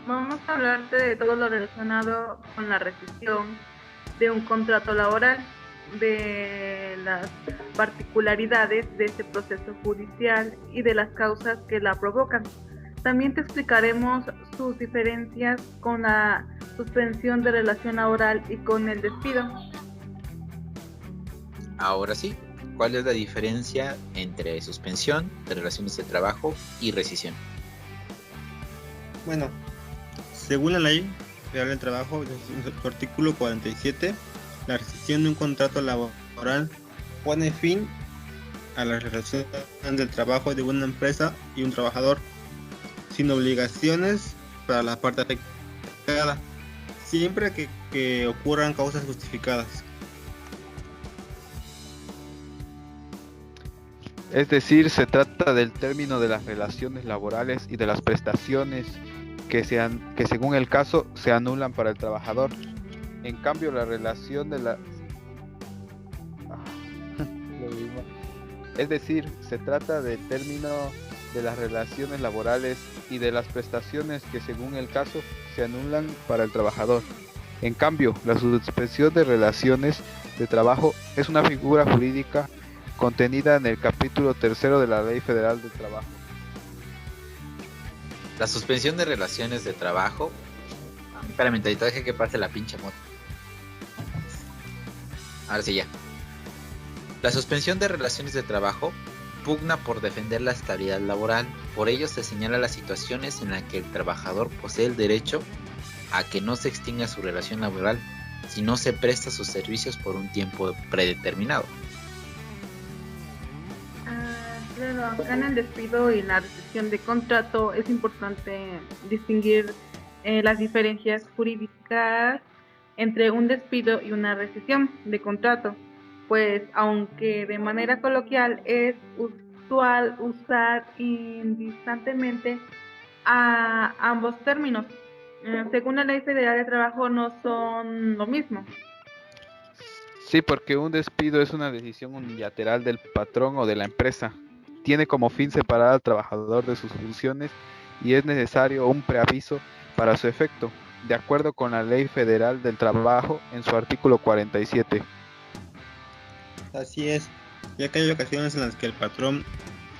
[SPEAKER 3] Vamos a hablarte de todo lo relacionado con la rescisión de un contrato laboral, de las particularidades de este proceso judicial y de las causas que la provocan. También te explicaremos sus diferencias con la suspensión de relación laboral y con el despido.
[SPEAKER 4] Ahora sí, ¿cuál es la diferencia entre suspensión de relaciones de trabajo y rescisión?
[SPEAKER 1] Bueno, según la Ley Federal del Trabajo, en su artículo 47, la rescisión de un contrato laboral pone fin a la relación del trabajo de una empresa y un trabajador, sin obligaciones para la parte afectada, siempre que ocurran causas justificadas.
[SPEAKER 2] Es decir, se trata del término de las relaciones laborales y de las prestaciones que según el caso se anulan para el trabajador. En cambio, la relación de la Es decir, se trata del término de las relaciones laborales y de las prestaciones que según el caso se anulan para el trabajador. En cambio, la suspensión de relaciones de trabajo es una figura jurídica contenida en el capítulo 3 de la Ley Federal del Trabajo.
[SPEAKER 6] La suspensión de relaciones de trabajo. Espérame, tantito, deje que pase la pinche moto. Ahora sí ya. La suspensión de relaciones de trabajo pugna por defender la estabilidad laboral. Por ello se señala las situaciones en las que el trabajador posee el derecho a que no se extinga su relación laboral si no se presta sus servicios por un tiempo predeterminado.
[SPEAKER 3] Claro, acá en el despido y la rescisión de contrato es importante distinguir las diferencias jurídicas entre un despido y una rescisión de contrato, pues aunque de manera coloquial es usual usar indistintamente a ambos términos, según la Ley Federal de Trabajo no son lo mismo.
[SPEAKER 2] Sí, porque un despido es una decisión unilateral del patrón o de la empresa. Tiene como fin separar al trabajador de sus funciones y es necesario un preaviso para su efecto, de acuerdo con la Ley Federal del Trabajo en su artículo 47.
[SPEAKER 1] Así es, ya que hay ocasiones en las que el patrón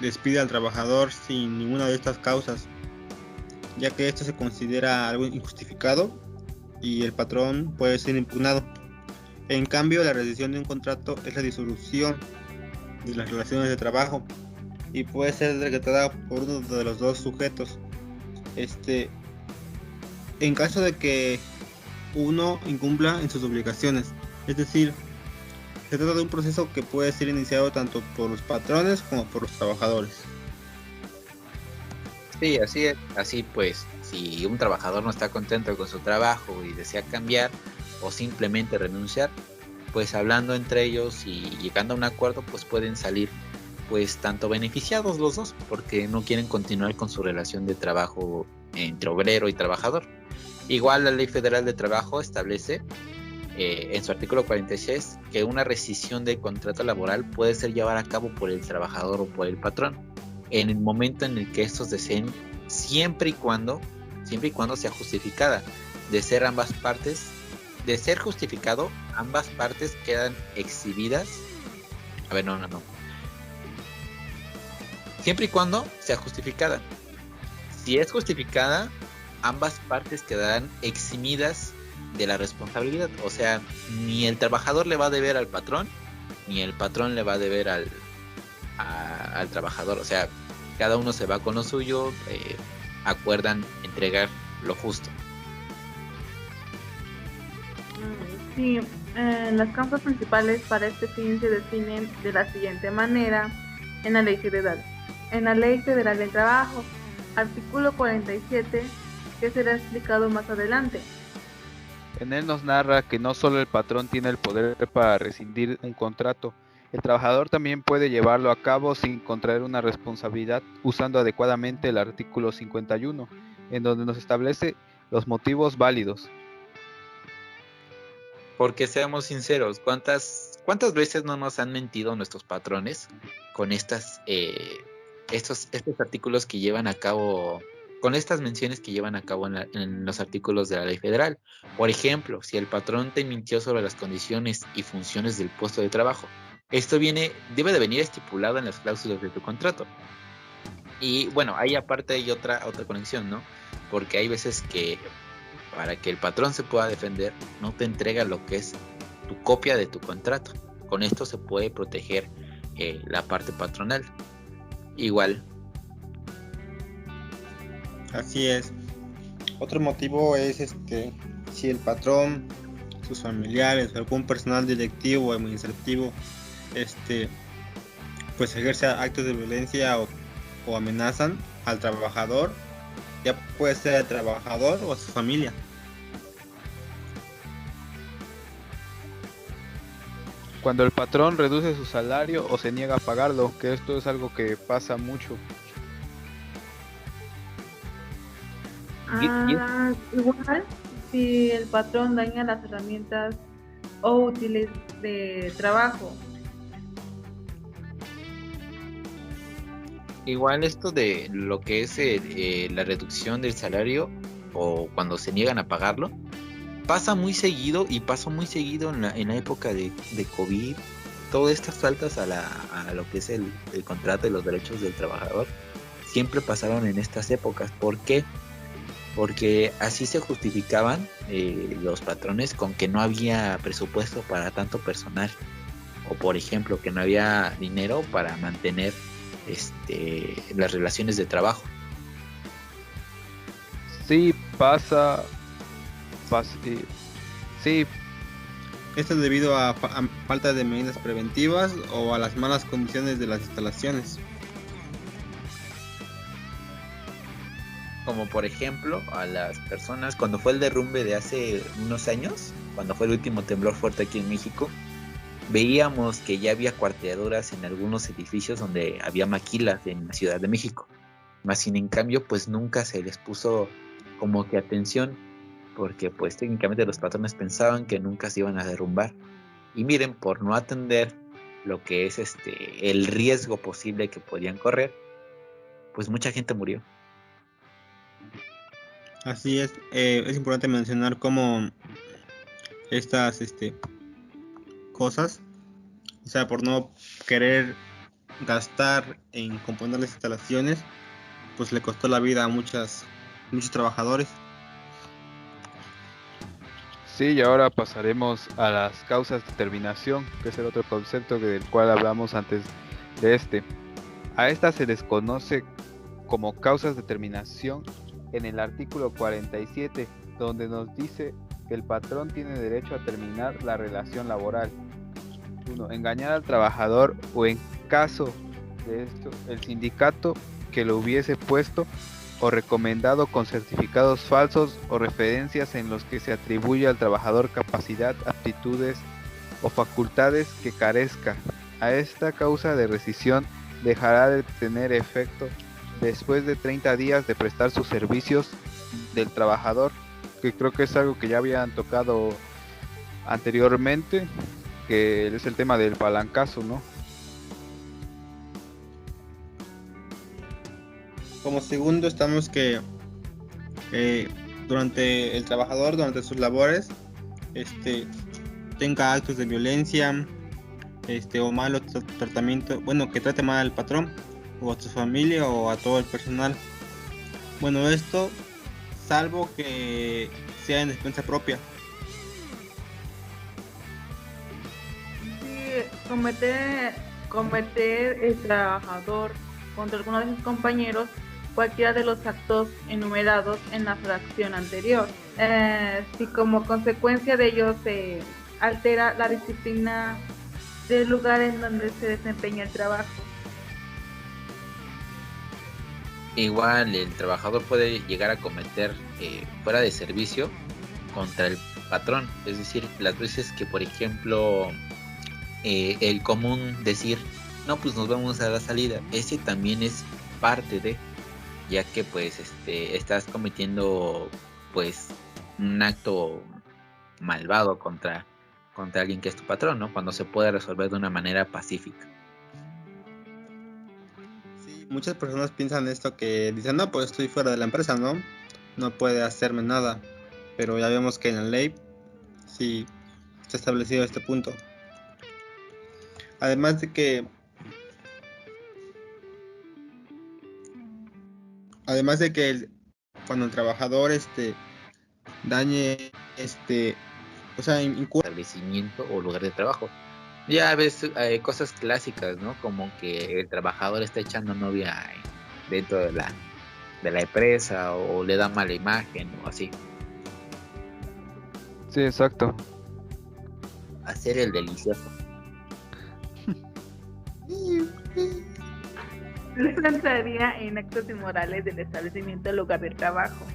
[SPEAKER 1] despide al trabajador sin ninguna de estas causas, ya que esto se considera algo injustificado y el patrón puede ser impugnado. En cambio, la rescisión de un contrato es la disolución de las relaciones de trabajo y puede ser decretada por uno de los dos sujetos. En caso de que uno incumpla en sus obligaciones, es decir, se trata de un proceso que puede ser iniciado tanto por los patrones como por los trabajadores.
[SPEAKER 6] Sí, así es. Así pues, si un trabajador no está contento con su trabajo y desea cambiar o simplemente renunciar, pues hablando entre ellos y llegando a un acuerdo, pues pueden salir pues tanto beneficiados los dos, porque no quieren continuar con su relación de trabajo entre obrero y trabajador. Igual la Ley Federal de Trabajo establece en su artículo 46 que una rescisión del contrato laboral puede ser llevada a cabo por el trabajador o por el patrón en el momento en el que estos deseen, siempre y cuando sea justificada. De ser justificado, ambas partes quedan exhibidas. Siempre y cuando sea justificada. Si es justificada, ambas partes quedarán eximidas de la responsabilidad. O sea, ni el trabajador le va a deber al patrón, ni el patrón le va a deber al trabajador. O sea, cada uno se va con lo suyo, acuerdan entregar lo justo.
[SPEAKER 3] Sí, las causas principales para este fin se definen de la siguiente manera en la Ley Federal. En la Ley Federal del Trabajo, artículo 47, que será explicado más adelante.
[SPEAKER 2] En él nos narra que no solo el patrón tiene el poder para rescindir un contrato, el trabajador también puede llevarlo a cabo sin contraer una responsabilidad usando adecuadamente el artículo 51, en donde nos establece los motivos válidos.
[SPEAKER 6] Porque seamos sinceros, ¿cuántas veces no nos han mentido nuestros patrones con estos artículos que llevan a cabo, con estas menciones que llevan a cabo en los artículos de la Ley Federal? Por ejemplo, si el patrón te mintió sobre las condiciones y funciones del puesto de trabajo, esto debe de venir estipulado en las cláusulas de tu contrato. Y bueno, ahí aparte hay otra conexión, ¿no? Porque hay veces que para que el patrón se pueda defender, no te entrega lo que es tu copia de tu contrato. Con esto se puede proteger la parte patronal. Igual.
[SPEAKER 1] Así es. Otro motivo es si el patrón, sus familiares o algún personal directivo o administrativo pues ejerce actos de violencia o amenazan al trabajador, ya puede ser al trabajador o a su familia.
[SPEAKER 2] Cuando el patrón reduce su salario o se niega a pagarlo, que esto es algo que pasa mucho.
[SPEAKER 3] Igual, si el patrón daña las herramientas o útiles de trabajo.
[SPEAKER 6] Igual esto de lo que es la reducción del salario o cuando se niegan a pagarlo, pasa muy seguido y pasó muy seguido en la época de COVID. Todas estas faltas a lo que es el contrato y los derechos del trabajador siempre pasaron en estas épocas. ¿Por qué? Porque así se justificaban los patrones con que no había presupuesto para tanto personal, o por ejemplo que no había dinero para mantener las relaciones de trabajo.
[SPEAKER 2] Sí, pasa, sí,
[SPEAKER 1] Esto es debido a falta de medidas preventivas o a las malas condiciones de las instalaciones.
[SPEAKER 6] Como por ejemplo a las personas cuando fue el derrumbe de hace unos años, cuando fue el último temblor fuerte aquí en México, veíamos que ya había cuarteaduras en algunos edificios donde había maquilas en la Ciudad de México. Más sin en cambio, pues nunca se les puso como que atención, porque pues técnicamente los patrones pensaban que nunca se iban a derrumbar. Y miren, por no atender lo que es el riesgo posible que podían correr, pues mucha gente murió.
[SPEAKER 1] Así es importante mencionar cómo estas cosas, o sea, por no querer gastar en componer las instalaciones, pues le costó la vida a muchos trabajadores.
[SPEAKER 2] sí, y ahora pasaremos a las causas de terminación, que es el otro concepto del cual hablamos antes de este. A estas se les conoce como causas de terminación en el artículo 47, donde nos dice que el patrón tiene derecho a terminar la relación laboral. 1. Engañar al trabajador, o en caso de esto, el sindicato que lo hubiese puesto o recomendado con certificados falsos o referencias en los que se atribuye al trabajador capacidad, aptitudes o facultades que carezca. A esta causa de rescisión dejará de tener efecto después de 30 días de prestar sus servicios del trabajador, que creo que es algo que ya habían tocado anteriormente, que es el tema del palancazo, ¿no?
[SPEAKER 1] Como segundo estamos que durante el trabajador, durante sus labores, tenga actos de violencia, o malo tratamiento, bueno, que trate mal al patrón o a su familia o a todo el personal. Bueno, esto salvo que sea en defensa propia.
[SPEAKER 3] Sí, cometer el trabajador contra alguno de sus compañeros cualquiera de los actos enumerados en la fracción anterior. Si como consecuencia de ello se altera la disciplina del lugar en donde se desempeña el trabajo.
[SPEAKER 6] Igual el trabajador puede llegar a cometer fuera de servicio contra el patrón, es decir, las veces que por ejemplo el común decir no, pues nos vamos a la salida, ese también es parte de, ya que pues estás cometiendo pues un acto malvado contra alguien que es tu patrón, ¿no? Cuando se puede resolver de una manera pacífica.
[SPEAKER 1] Sí, muchas personas piensan esto, que dicen, no, pues estoy fuera de la empresa, no puede hacerme nada, pero ya vemos que en la ley sí está establecido este punto. Además de que cuando el trabajador dañe o sea,
[SPEAKER 6] Establecimiento o lugar de trabajo. Ya ves cosas clásicas, ¿no? Como que el trabajador está echando novia dentro de la empresa, o le da mala imagen o así.
[SPEAKER 2] Sí, exacto.
[SPEAKER 6] Hacer el delicioso.
[SPEAKER 3] Les entraría en actos inmorales del establecimiento del lugar de trabajo.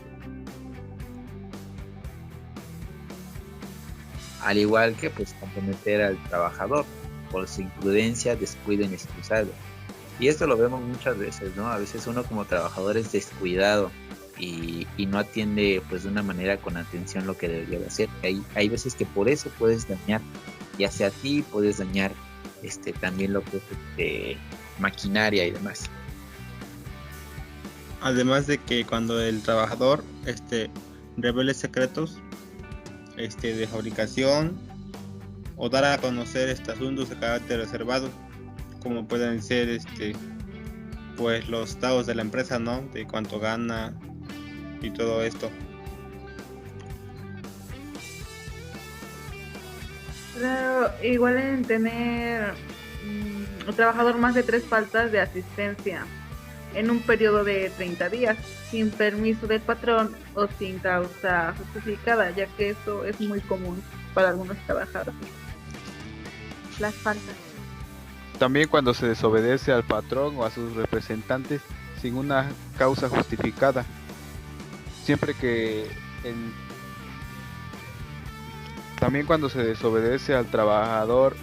[SPEAKER 6] Al igual que pues comprometer al trabajador por su imprudencia, descuido inexcusable. Y esto lo vemos muchas veces, ¿no? A veces uno como trabajador es descuidado y no atiende pues de una manera con atención lo que debería de hacer. Hay veces que por eso puedes dañar, ya sea a ti, puedes dañar también lo que es maquinaria y demás.
[SPEAKER 1] Además de que cuando el trabajador revele secretos de fabricación o dar a conocer asuntos de carácter reservado, como pueden ser pues los datos de la empresa, ¿no? De cuánto gana y todo esto.
[SPEAKER 3] Claro, igual en tener un trabajador más de 3 faltas de asistencia en un periodo de 30 días, sin permiso del patrón o sin causa justificada, ya que eso es muy común para algunos trabajadores. Las faltas.
[SPEAKER 2] También cuando se desobedece al patrón o a sus representantes sin una causa justificada. Siempre que también cuando se desobedece al trabajador,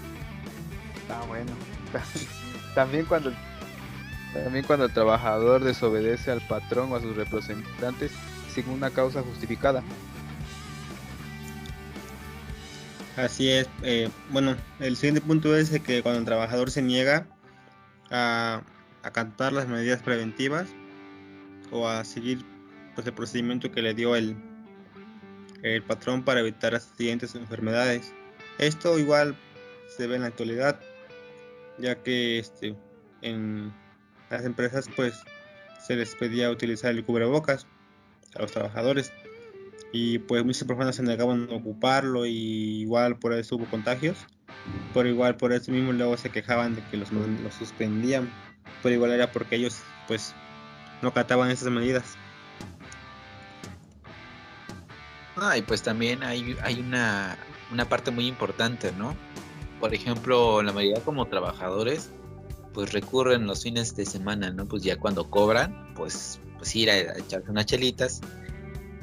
[SPEAKER 2] también cuando el trabajador desobedece al patrón o a sus representantes sin una causa justificada.
[SPEAKER 1] Así es. Bueno, el siguiente punto es que cuando el trabajador se niega a acatar las medidas preventivas o a seguir pues el procedimiento que le dio el patrón para evitar las siguientes enfermedades. Esto igual se ve en la actualidad, ya que en las empresas pues se les pedía utilizar el cubrebocas a los trabajadores y pues muchas personas se negaban a ocuparlo y igual por eso hubo contagios, pero igual por eso mismo luego se quejaban de que los suspendían, pero igual era porque ellos pues no acataban esas medidas.
[SPEAKER 6] Y pues también hay una parte muy importante, ¿no? Por ejemplo, la mayoría como trabajadores pues recurren los fines de semana, ¿no? Pues ya cuando cobran, pues ir a echarse unas chelitas.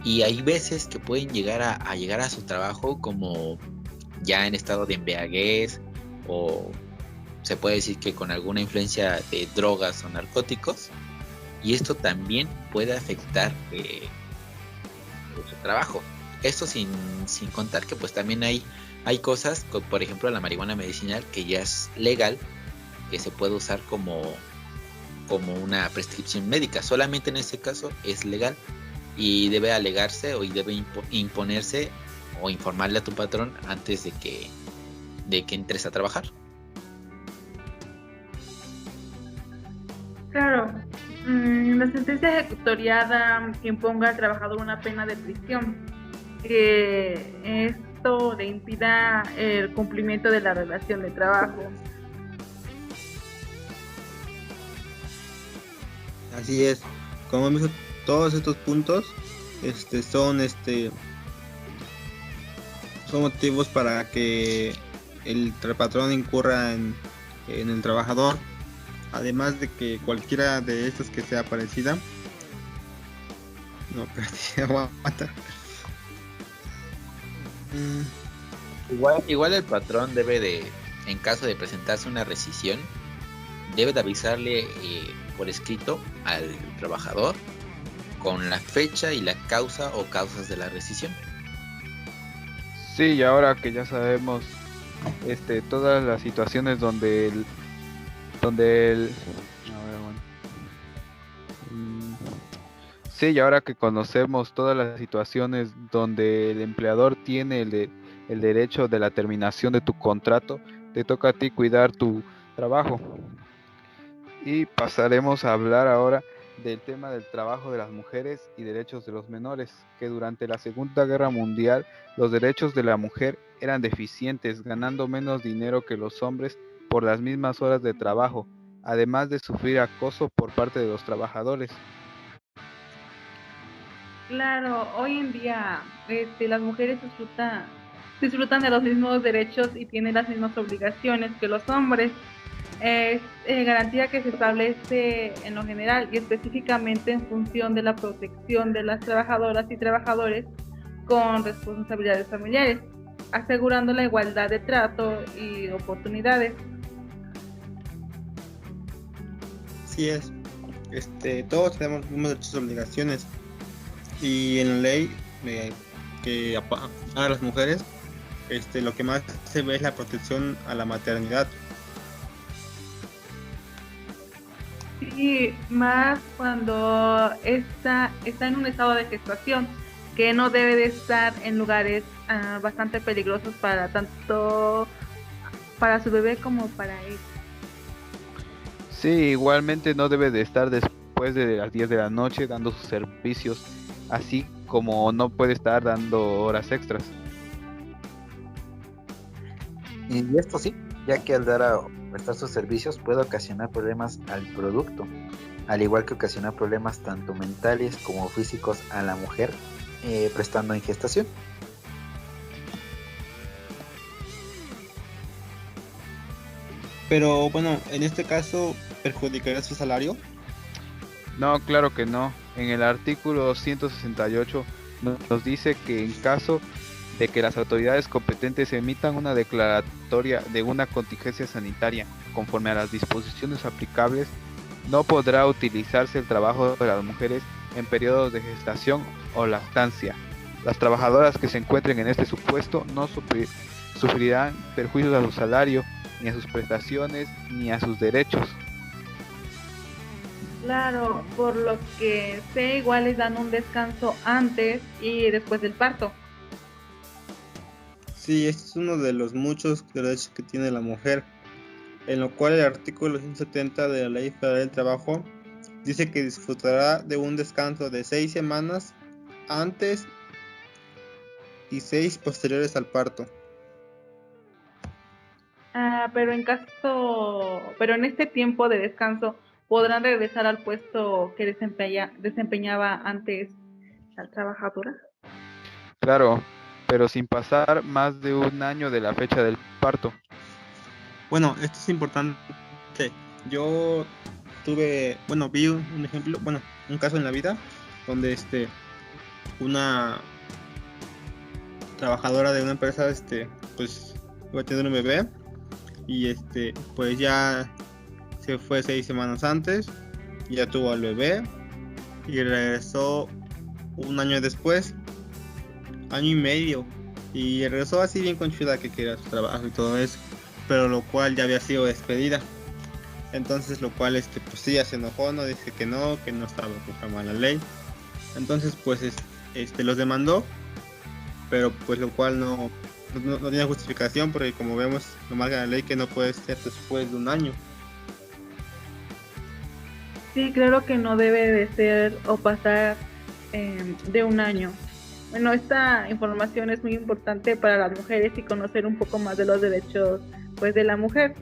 [SPEAKER 6] Y hay veces que pueden llegar a su trabajo como ya en estado de embriaguez, o se puede decir que con alguna influencia de drogas o narcóticos, y esto también puede afectar su trabajo. Esto sin contar que pues también hay cosas, por ejemplo la marihuana medicinal, que ya es legal, que se puede usar como una prescripción médica. Solamente en este caso es legal y debe alegarse y debe imponerse o informarle a tu patrón antes de que entres a trabajar.
[SPEAKER 3] Claro, la sentencia ejecutoriada que imponga al trabajador una pena de prisión, que esto le impida el cumplimiento de la relación de trabajo.
[SPEAKER 1] Así es, como hemos visto, todos estos puntos son motivos para que el patrón incurra en el trabajador, además de que cualquiera de estas que sea parecida. Aguanta.
[SPEAKER 6] Igual el patrón debe de, en caso de presentarse una rescisión, debe de avisarle por escrito al trabajador con la fecha y la causa o causas de la rescisión.
[SPEAKER 2] Sí, y ahora que ya sabemos todas las situaciones donde el sí, y ahora que conocemos todas las situaciones donde el empleador tiene el derecho de la terminación de tu contrato, te toca a ti cuidar tu trabajo. Y pasaremos a hablar ahora del tema del trabajo de las mujeres y derechos de los menores, que durante la Segunda Guerra Mundial los derechos de la mujer eran deficientes, ganando menos dinero que los hombres por las mismas horas de trabajo, además de sufrir acoso por parte de los trabajadores.
[SPEAKER 3] Claro, hoy en día las mujeres disfrutan de los mismos derechos y tienen las mismas obligaciones que los hombres. Es garantía que se establece en lo general y específicamente en función de la protección de las trabajadoras y trabajadores con responsabilidades familiares, asegurando la igualdad de trato y oportunidades.
[SPEAKER 1] Así es, todos tenemos los mismos derechos y obligaciones, y en la ley que a las mujeres lo que más se ve es la protección a la maternidad.
[SPEAKER 3] Sí, más cuando está en un estado de gestación, que no debe de estar en lugares bastante peligrosos para tanto para su bebé como para él.
[SPEAKER 2] Sí, igualmente no debe de estar después de las 10 de la noche dando sus servicios, así como no puede estar dando horas extras.
[SPEAKER 6] Y esto sí, ya que al dar a prestar sus servicios puede ocasionar problemas al producto, al igual que ocasionar problemas tanto mentales como físicos a la mujer prestando en gestación.
[SPEAKER 1] Pero bueno, en este caso, ¿perjudicaría su salario?
[SPEAKER 2] No, claro que no. En el artículo 168 nos dice que en caso de que las autoridades competentes emitan una declaratoria de una contingencia sanitaria conforme a las disposiciones aplicables, no podrá utilizarse el trabajo de las mujeres en periodos de gestación o lactancia. Las trabajadoras que se encuentren en este supuesto no sufrirán perjuicios a su salario, ni a sus prestaciones, ni a sus derechos.
[SPEAKER 3] Claro, por lo que sé, igual les dan un descanso antes y después del parto.
[SPEAKER 1] Sí, este es uno de los muchos derechos que tiene la mujer, en lo cual el artículo 170 de la Ley Federal del Trabajo dice que disfrutará de un descanso de 6 semanas antes y 6 posteriores al parto.
[SPEAKER 3] Pero en este tiempo de descanso podrán regresar al puesto que desempeñaba antes la trabajadora.
[SPEAKER 2] Claro, pero sin pasar más de un año de la fecha del parto.
[SPEAKER 1] Bueno, esto es importante. Yo vi un ejemplo, un caso en la vida donde una trabajadora de una empresa pues iba a tener un bebé y pues ya se fue 6 semanas antes, ya tuvo al bebé y regresó un año después, año y medio, y regresó así bien conchuda que quería su trabajo y todo eso, pero lo cual ya había sido despedida. Entonces lo cual pues sí, ya se enojó, no dice que no estaba conforme a la ley. Entonces pues los demandó, pero pues lo cual no tiene justificación, porque como vemos lo marca la ley que no puede ser después de un año.
[SPEAKER 3] Sí, claro que no debe de ser o pasar de un año. Bueno, esta información es muy importante para las mujeres y conocer un poco más de los derechos pues de la mujer.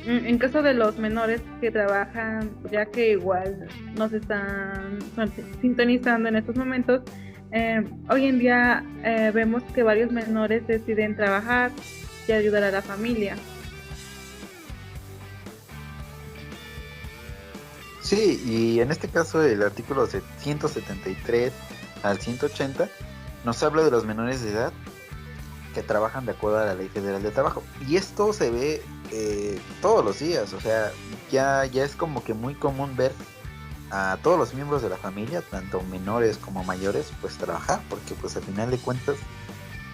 [SPEAKER 3] En caso de los menores que trabajan, ya que igual nos están sintonizando en estos momentos, hoy en día vemos que varios menores deciden trabajar y ayudar a la familia.
[SPEAKER 6] Sí, y en este caso el artículo 173 al 180 nos habla de los menores de edad que trabajan de acuerdo a la Ley Federal de Trabajo. Y esto se ve todos los días, o sea, ya es como que muy común ver a todos los miembros de la familia, tanto menores como mayores, pues trabajar, porque pues al final de cuentas,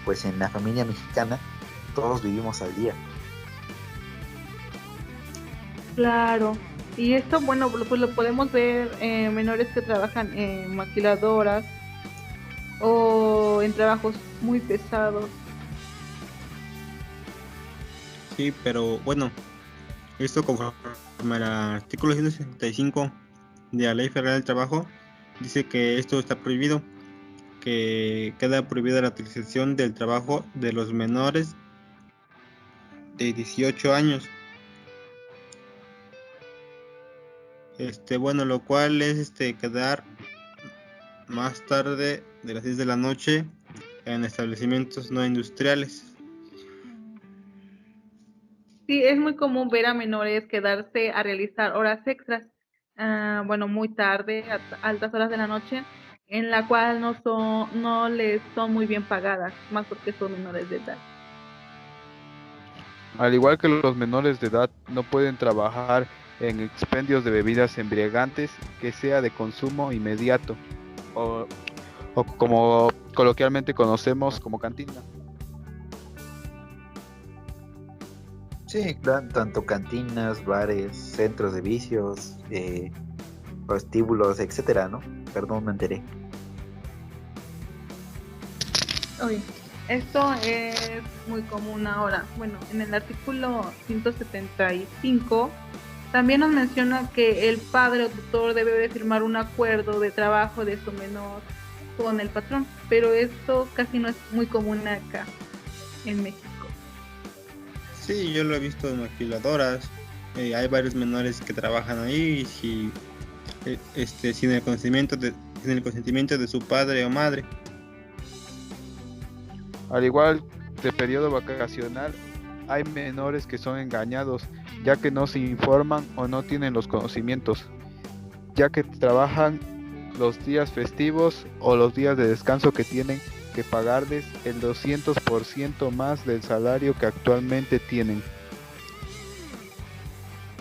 [SPEAKER 6] pues en la familia mexicana todos vivimos al día.
[SPEAKER 3] Claro, y esto, bueno, pues lo podemos ver en menores que trabajan en maquiladoras o en trabajos muy pesados.
[SPEAKER 1] Sí, pero bueno, esto conforme al artículo 165 de la Ley Federal del Trabajo dice que esto está prohibido, que queda prohibida la utilización del trabajo de los menores de 18 años. Lo cual es quedar más tarde de las 10 de la noche en establecimientos no industriales.
[SPEAKER 3] Sí, es muy común ver a menores quedarse a realizar horas extras, bueno, muy tarde, a altas horas de la noche, en la cual no les son muy bien pagadas, más porque son menores de edad.
[SPEAKER 2] Al igual que los menores de edad no pueden trabajar en expendios de bebidas embriagantes que sea de consumo inmediato o, o como coloquialmente conocemos como cantina.
[SPEAKER 6] Sí, tanto cantinas, bares, centros de vicios,
[SPEAKER 4] prostíbulos, etcétera, ¿no? Perdón, me enteré.
[SPEAKER 3] Oye, esto es muy común ahora. Bueno, en el artículo 175 también nos menciona que el padre o tutor debe de firmar un acuerdo de trabajo de su menor con el patrón, pero esto casi no es muy común acá en México.
[SPEAKER 1] Sí, yo lo he visto en maquiladoras. Hay varios menores que trabajan ahí y si sin el consentimiento de su padre o madre.
[SPEAKER 2] Al igual de periodo vacacional, hay menores que son engañados, ya que no se informan o no tienen los conocimientos, ya que trabajan los días festivos o los días de descanso que tienen que pagarles el 200% más del salario que actualmente tienen.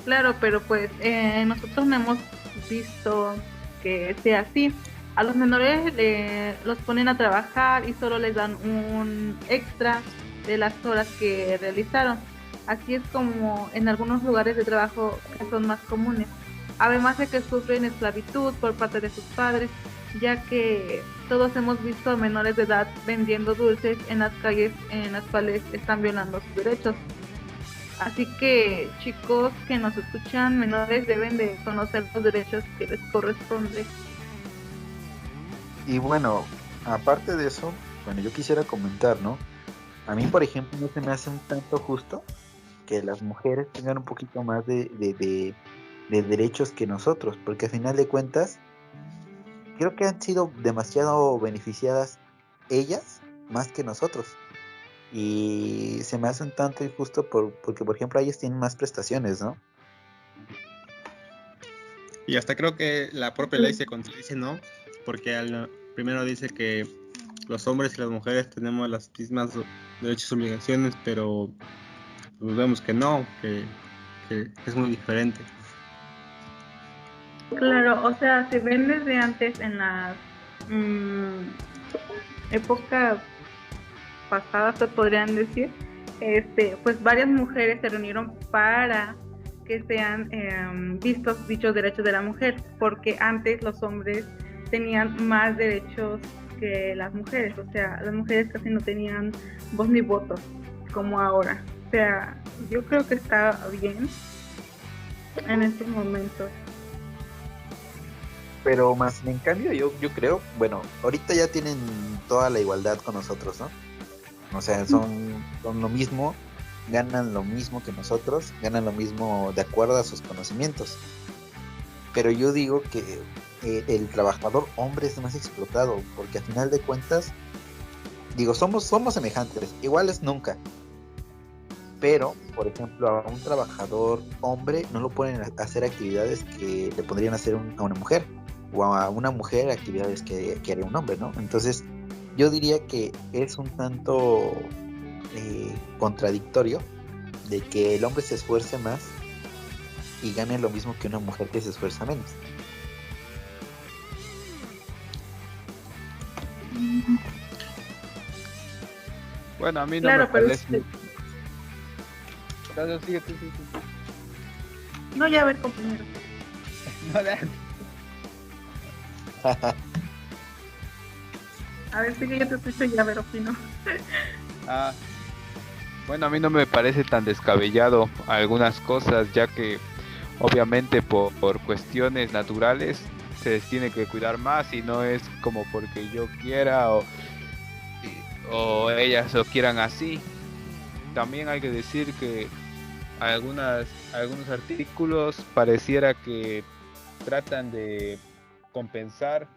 [SPEAKER 3] Claro, pero pues nosotros no hemos visto que sea así. A los menores los ponen a trabajar y solo les dan un extra de las horas que realizaron. Así es como en algunos lugares de trabajo que son más comunes. Además de que sufren esclavitud por parte de sus padres, ya que todos hemos visto a menores de edad vendiendo dulces en las calles en las cuales están violando sus derechos. Así que chicos que nos escuchan, menores deben de conocer los derechos que les corresponden.
[SPEAKER 4] Y bueno, aparte de eso, bueno, yo quisiera comentar, ¿no? A mí, por ejemplo, no se me hace un tanto justo que las mujeres tengan un poquito más de derechos que nosotros, porque al final de cuentas, creo que han sido demasiado beneficiadas ellas más que nosotros. Y se me hace un tanto injusto porque, por ejemplo, ellas tienen más prestaciones, ¿no?
[SPEAKER 1] Y hasta creo que la propia ley se contradice, ¿no? Porque primero dice que los hombres y las mujeres tenemos las mismas derechos y obligaciones, pero pues vemos que no, que es muy diferente.
[SPEAKER 3] Claro, o sea, se ven desde antes en las épocas pasadas, se podrían decir, pues varias mujeres se reunieron para que sean vistos dichos derechos de la mujer, porque antes los hombres tenían más derechos que las mujeres, o sea, las mujeres casi no tenían voz ni voto como ahora. O sea, yo creo que está bien en estos momentos.
[SPEAKER 4] Pero más en cambio yo creo, bueno, ahorita ya tienen toda la igualdad con nosotros, ¿no? O sea, son lo mismo, ganan lo mismo que nosotros, ganan lo mismo de acuerdo a sus conocimientos. Pero yo digo que el trabajador hombre es más explotado, porque al final de cuentas, digo, somos semejantes, iguales nunca. Pero, por ejemplo, a un trabajador hombre no lo ponen a hacer actividades que le podrían hacer a una mujer, o a una mujer actividades que haría un hombre, ¿no? Entonces, yo diría que es un tanto contradictorio de que el hombre se esfuerce más y gane lo mismo que una mujer que se esfuerza menos.
[SPEAKER 2] Bueno, a mí no
[SPEAKER 3] Claro,
[SPEAKER 2] me
[SPEAKER 3] pero
[SPEAKER 2] parece. Claro, sigue tú.
[SPEAKER 3] No, ya a ver, compañero.
[SPEAKER 2] No, dale.
[SPEAKER 3] A ver, sigue, yo te escucho y ya ver, opino.
[SPEAKER 2] Bueno, a mí no me parece tan descabellado algunas cosas, ya que obviamente por cuestiones naturales se les tiene que cuidar más y no es como porque yo quiera o ellas lo quieran así. También hay que decir que algunos artículos pareciera que tratan de compensar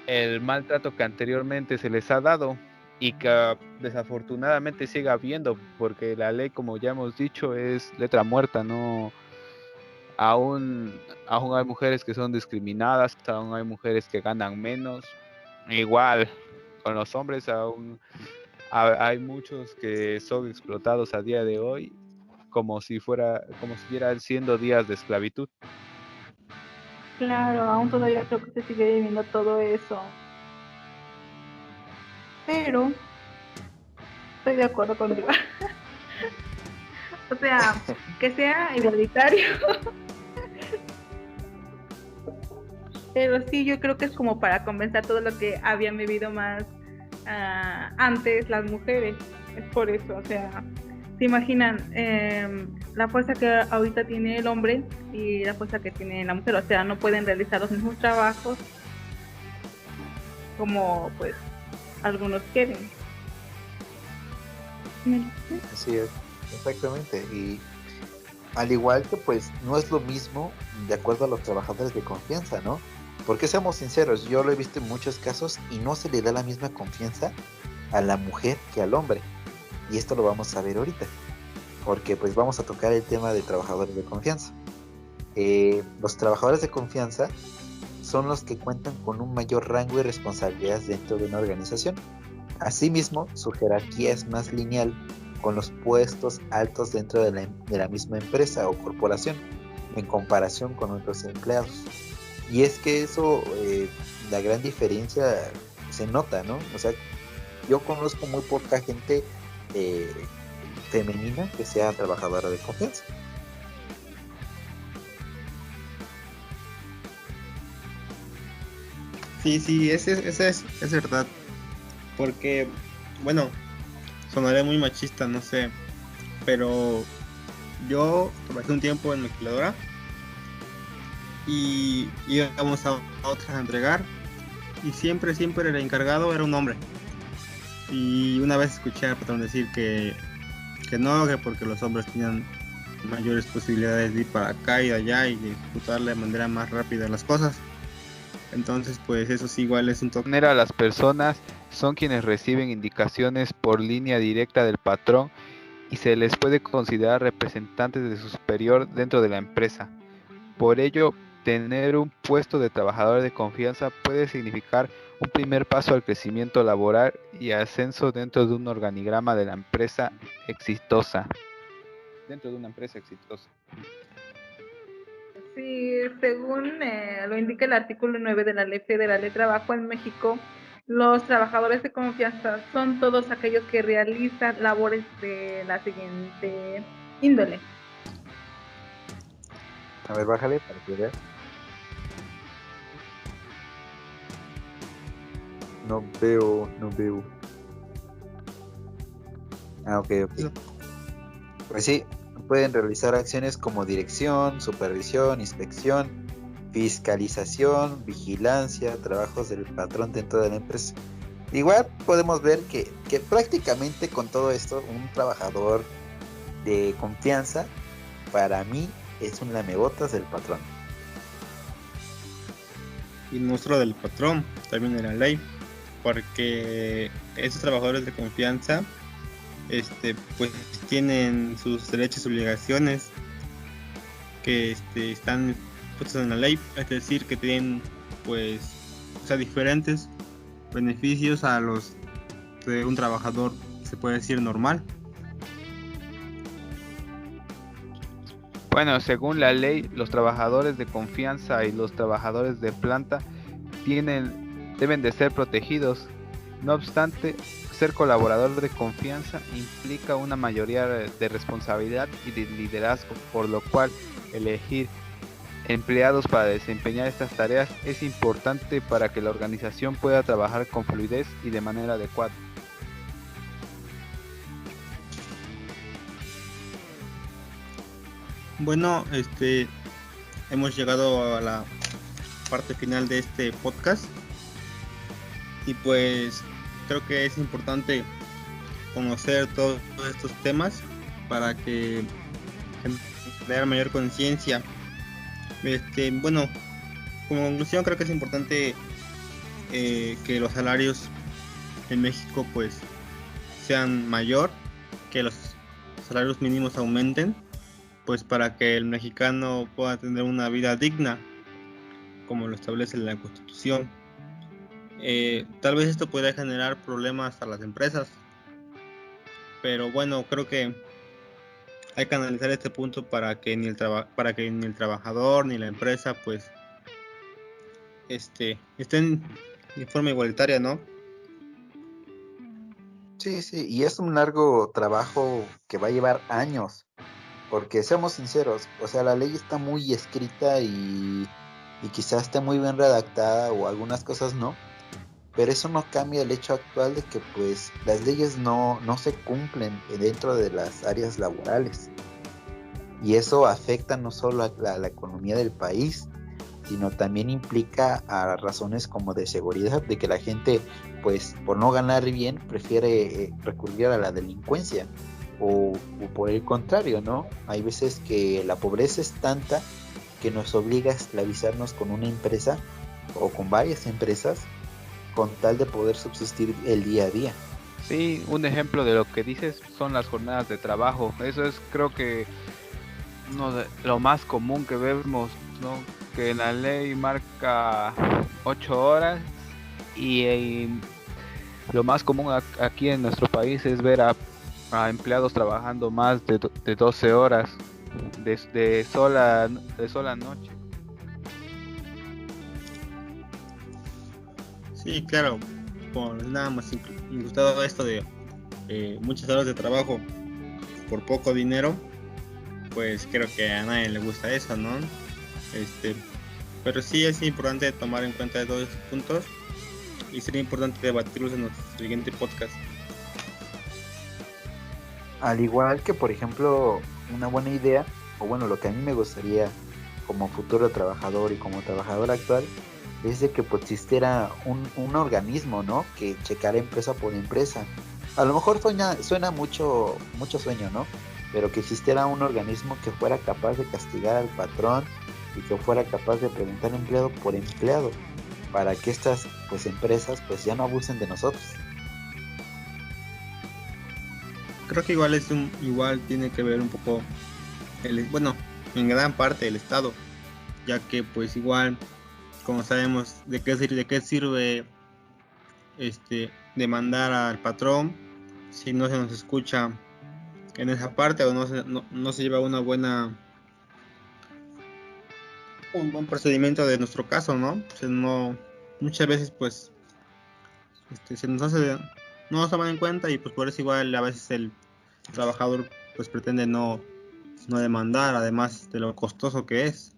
[SPEAKER 2] el maltrato que anteriormente se les ha dado y que desafortunadamente sigue habiendo, porque la ley, como ya hemos dicho, es letra muerta, no aún hay mujeres que son discriminadas, aún hay mujeres que ganan menos. Igual con los hombres aún hay muchos que son explotados a día de hoy como si siguieran siendo días de esclavitud.
[SPEAKER 3] Claro, aún todavía creo que se sigue viviendo todo eso. Pero estoy de acuerdo contigo. O sea, que sea igualitario. Pero sí, yo creo que es como para compensar todo lo que habían vivido más antes las mujeres. Es por eso, o sea, se imaginan la fuerza que ahorita tiene el hombre y la fuerza que tiene la mujer. O sea, no pueden realizar los mismos trabajos como pues algunos quieren.
[SPEAKER 6] Así es, exactamente. Y al igual que pues no es lo mismo de acuerdo a los trabajadores de confianza, ¿no? Porque seamos sinceros, yo lo he visto en muchos casos y no se le da la misma confianza a la mujer que al hombre. Y esto lo vamos a ver ahorita, porque pues vamos a tocar el tema de trabajadores de confianza. Los trabajadores de confianza son los que cuentan con un mayor rango y responsabilidades dentro de una organización. Asimismo, su jerarquía es más lineal, con los puestos altos dentro de la misma empresa o corporación, en comparación con otros empleados. Y es que eso, la gran diferencia se nota, ¿no? O sea, yo conozco muy poca gente femenina que sea trabajadora de confianza.
[SPEAKER 1] Sí, ese es verdad. Porque, bueno, sonaré muy machista, no sé. Pero yo trabajé un tiempo en maquiladora y íbamos a otras a entregar. Y siempre el encargado era un hombre. Y una vez escuché al patrón decir que no, que porque los hombres tenían mayores posibilidades de ir para acá y allá y de ejecutar de manera más rápida las cosas. Entonces, pues eso sí, igual es un toque.
[SPEAKER 2] De manera, las personas son quienes reciben indicaciones por línea directa del patrón y se les puede considerar representantes de su superior dentro de la empresa. Por ello, tener un puesto de trabajador de confianza puede significar un primer paso al crecimiento laboral y ascenso dentro de un organigrama de la empresa exitosa. Dentro de una empresa exitosa.
[SPEAKER 3] Sí, según lo indica el artículo 9 de la Ley Federal de Trabajo en México, los trabajadores de confianza son todos aquellos que realizan labores de la siguiente índole.
[SPEAKER 6] A ver, bájale para que veas. No veo. Ok. Pues sí, pueden realizar acciones como dirección, supervisión, inspección, fiscalización, vigilancia, trabajos del patrón dentro de la empresa. Igual podemos ver que prácticamente con todo esto, un trabajador de confianza, para mí, es un lamebotas del patrón.
[SPEAKER 1] Y no solo del patrón, también de la ley, porque esos trabajadores de confianza pues tienen sus derechos y obligaciones que están puestos en la ley, es decir, que tienen pues, o sea, diferentes beneficios a los de un trabajador, se puede decir, normal.
[SPEAKER 2] Bueno, según la ley, los trabajadores de confianza y los trabajadores de planta deben de ser protegidos. No obstante, ser colaborador de confianza implica una mayoría de responsabilidad y de liderazgo, por lo cual elegir empleados para desempeñar estas tareas es importante para que la organización pueda trabajar con fluidez y de manera adecuada.
[SPEAKER 1] Bueno, hemos llegado a la parte final de este podcast y pues creo que es importante conocer todos estos temas para que crear mayor conciencia. Bueno, como conclusión creo que es importante que los salarios en México pues sean mayor, que los salarios mínimos aumenten, pues para que el mexicano pueda tener una vida digna, como lo establece la Constitución. Tal vez esto pueda generar problemas a las empresas, pero bueno, creo que hay que analizar este punto para que ni el trabajador ni la empresa pues estén de forma igualitaria, ¿no?
[SPEAKER 6] Sí, y es un largo trabajo que va a llevar años, porque seamos sinceros, o sea, la ley está muy escrita y y quizás esté muy bien redactada o algunas cosas no, pero eso no cambia el hecho actual de que pues las leyes no se cumplen dentro de las áreas laborales, y eso afecta no solo a la economía del país, sino también implica a razones como de seguridad, de que la gente pues por no ganar bien prefiere recurrir a la delincuencia, o por el contrario, ¿no? Hay veces que la pobreza es tanta que nos obliga a esclavizarnos con una empresa o con varias empresas con tal de poder subsistir el día a día.
[SPEAKER 2] Sí, un ejemplo de lo que dices son las jornadas de trabajo. Eso es, creo que lo más común que vemos, ¿no? Que la ley marca 8 horas y lo más común aquí en nuestro país es ver a empleados trabajando más de 12 horas de sola noche.
[SPEAKER 1] Sí, claro, por nada más incrustado esto de muchas horas de trabajo por poco dinero, pues creo que a nadie le gusta eso, ¿no? Pero sí es importante tomar en cuenta todos estos puntos y sería importante debatirlos en nuestro siguiente podcast.
[SPEAKER 6] Al igual que, por ejemplo, una buena idea, o bueno, lo que a mí me gustaría como futuro trabajador y como trabajador actual, es de que pues existiera un organismo, ¿no? Que checara empresa por empresa. A lo mejor suena mucho sueño, ¿no? Pero que existiera un organismo que fuera capaz de castigar al patrón y que fuera capaz de preguntar empleado por empleado, para que estas pues empresas pues ya no abusen de nosotros.
[SPEAKER 1] Creo que igual tiene que ver un poco bueno, en gran parte el Estado, ya que pues igual como sabemos de qué sirve demandar al patrón si no se nos escucha en esa parte o no se lleva un buen procedimiento de nuestro caso, ¿no? Pues muchas veces pues se nos hace, no nos toman en cuenta y pues por eso igual a veces el trabajador pues pretende no demandar, además de lo costoso que es.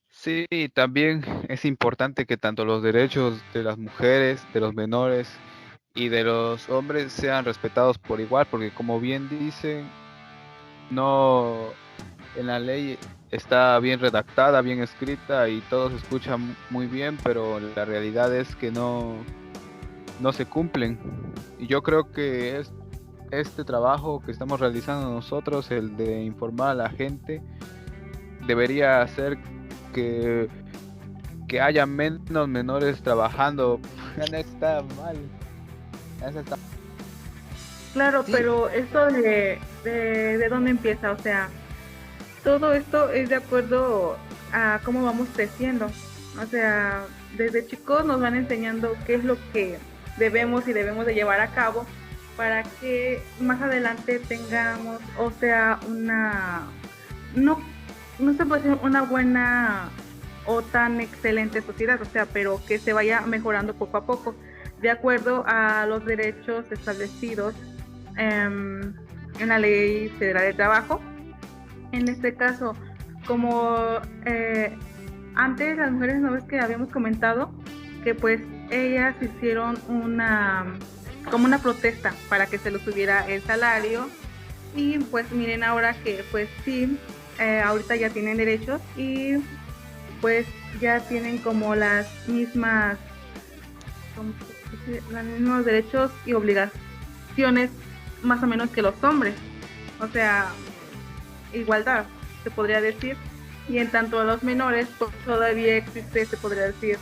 [SPEAKER 2] Sí, también es importante que tanto los derechos de las mujeres, de los menores y de los hombres sean respetados por igual, porque como bien dicen, no en la ley está bien redactada, bien escrita y todo se escucha muy bien, pero la realidad es que no se cumplen. Y yo creo que este trabajo que estamos realizando nosotros, el de informar a la gente, debería hacer que haya menos menores trabajando. No está mal. Eso está...
[SPEAKER 3] Claro,
[SPEAKER 6] Sí.
[SPEAKER 3] pero esto de dónde empieza, o sea, todo esto es de acuerdo a cómo vamos creciendo. O sea, desde chicos nos van enseñando qué es lo que debemos y debemos de llevar a cabo para que más adelante tengamos, o sea, no, no se puede decir una buena o tan excelente sociedad, o sea, pero que se vaya mejorando poco a poco, de acuerdo a los derechos establecidos en la Ley Federal de Trabajo. En este caso, como antes las mujeres, no ves que habíamos comentado que pues ellas hicieron como una protesta para que se les subiera el salario, y pues miren ahora que pues sí, ahorita ya tienen derechos y pues ya tienen como los mismos derechos y obligaciones más o menos que los hombres, o sea, igualdad se podría decir. Y en tanto a los menores pues todavía existe, se podría decir,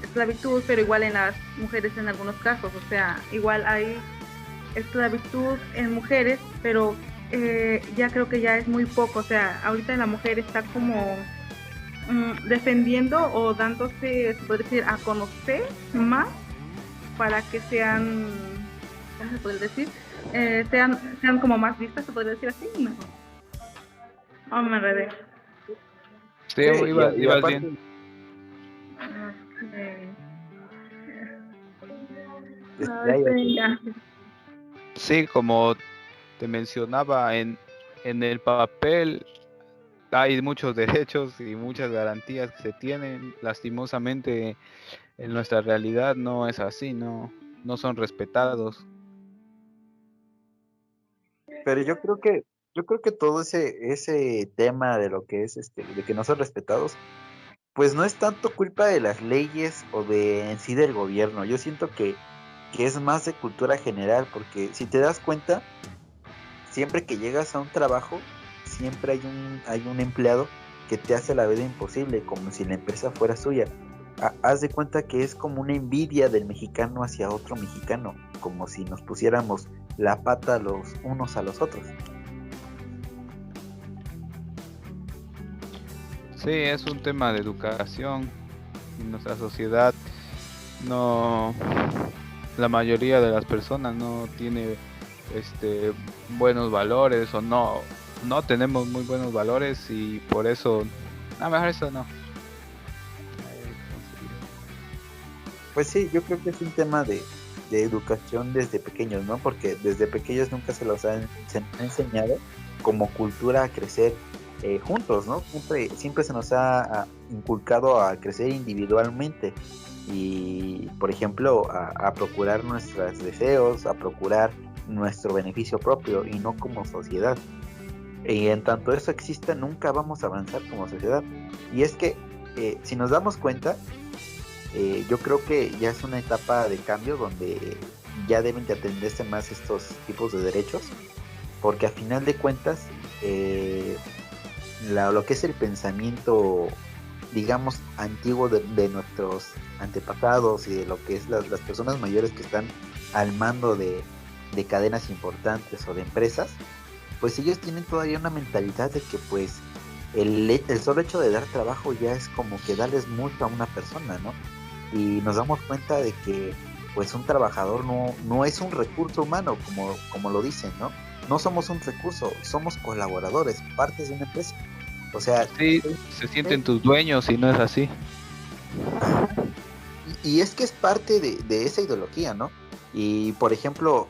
[SPEAKER 3] esclavitud, pero igual en las mujeres en algunos casos, o sea, igual hay esclavitud en mujeres, pero ya creo que ya es muy poco, o sea, ahorita la mujer está como defendiendo o dándose, se puede decir, a conocer más para que sean, ¿cómo se puede decir? Sean como más vistas, se podría decir así, ¿no? Oh, me enredé.
[SPEAKER 2] Sí, ibas
[SPEAKER 6] aparte,
[SPEAKER 2] bien.
[SPEAKER 3] Ya.
[SPEAKER 2] Sí, como te mencionaba, en el papel hay muchos derechos y muchas garantías que se tienen. Lastimosamente, en nuestra realidad no es así, no son respetados.
[SPEAKER 7] Pero yo creo que todo ese tema de lo que es de que no son respetados, pues no es tanto culpa de las leyes o de en sí del gobierno. Yo siento que es más de cultura general, porque si te das cuenta, siempre que llegas a un trabajo, siempre hay un empleado que te hace la vida imposible, como si la empresa fuera suya. Haz de cuenta que es como una envidia del mexicano hacia otro mexicano, como si nos pusiéramos la pata los unos a los otros.
[SPEAKER 2] Sí, es un tema de educación. En nuestra sociedad no, la mayoría de las personas no tiene buenos valores o no tenemos muy buenos valores y por eso, mejor eso no.
[SPEAKER 7] Pues sí, yo creo que es un tema de educación desde pequeños, ¿no? Porque desde pequeños nunca se ha enseñado como cultura a crecer juntos, ¿no? Siempre se nos ha inculcado a crecer individualmente y, por ejemplo, a procurar nuestros deseos, a procurar nuestro beneficio propio y no como sociedad. Y en tanto eso exista, nunca vamos a avanzar como sociedad. Y es que, si nos damos cuenta, yo creo que ya es una etapa de cambio donde ya deben de atenderse más estos tipos de derechos, porque a final de cuentas, lo que es el pensamiento, digamos, antiguo de nuestros antepasados y de lo que es las personas mayores que están al mando de cadenas importantes o de empresas, pues ellos tienen todavía una mentalidad de que pues el solo hecho de dar trabajo ya es como que darles mucho a una persona, ¿no? Y nos damos cuenta de que pues un trabajador no es un recurso humano como lo dicen, ¿no? No somos un recurso, somos colaboradores, partes de una empresa. O sea,
[SPEAKER 2] Sí, se sienten tus dueños y no es así.
[SPEAKER 7] y es que es parte de esa ideología, ¿no? Y por ejemplo,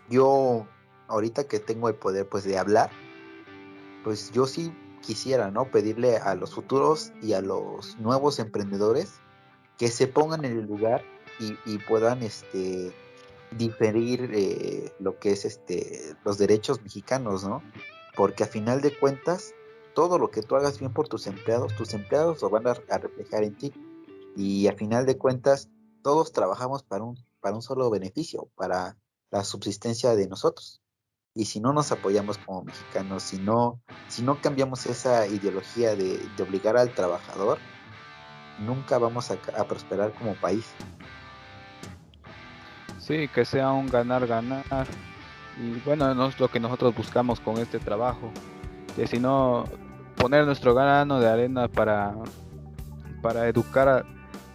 [SPEAKER 7] yo ahorita que tengo el poder pues de hablar, pues yo sí quisiera, ¿no? Pedirle a los futuros y a los nuevos emprendedores que se pongan en el lugar y puedan diferir lo que es los derechos mexicanos, ¿no? Porque a final de cuentas, todo lo que tú hagas bien por tus empleados lo van a reflejar en ti. Y a final de cuentas, todos trabajamos para un solo beneficio, para la subsistencia de nosotros. Y si no nos apoyamos como mexicanos, si no cambiamos esa ideología de obligar al trabajador, nunca vamos a prosperar como país.
[SPEAKER 2] Sí, que sea un ganar-ganar. Y bueno, no es lo que nosotros buscamos con este trabajo. Que si no, poner nuestro grano de arena para educar,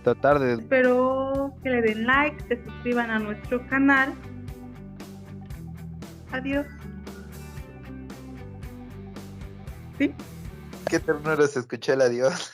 [SPEAKER 2] tratar de...
[SPEAKER 3] Espero que le den like, se suscriban a nuestro canal. Adiós. ¿Sí?
[SPEAKER 7] Qué ternura se escuchó el adiós.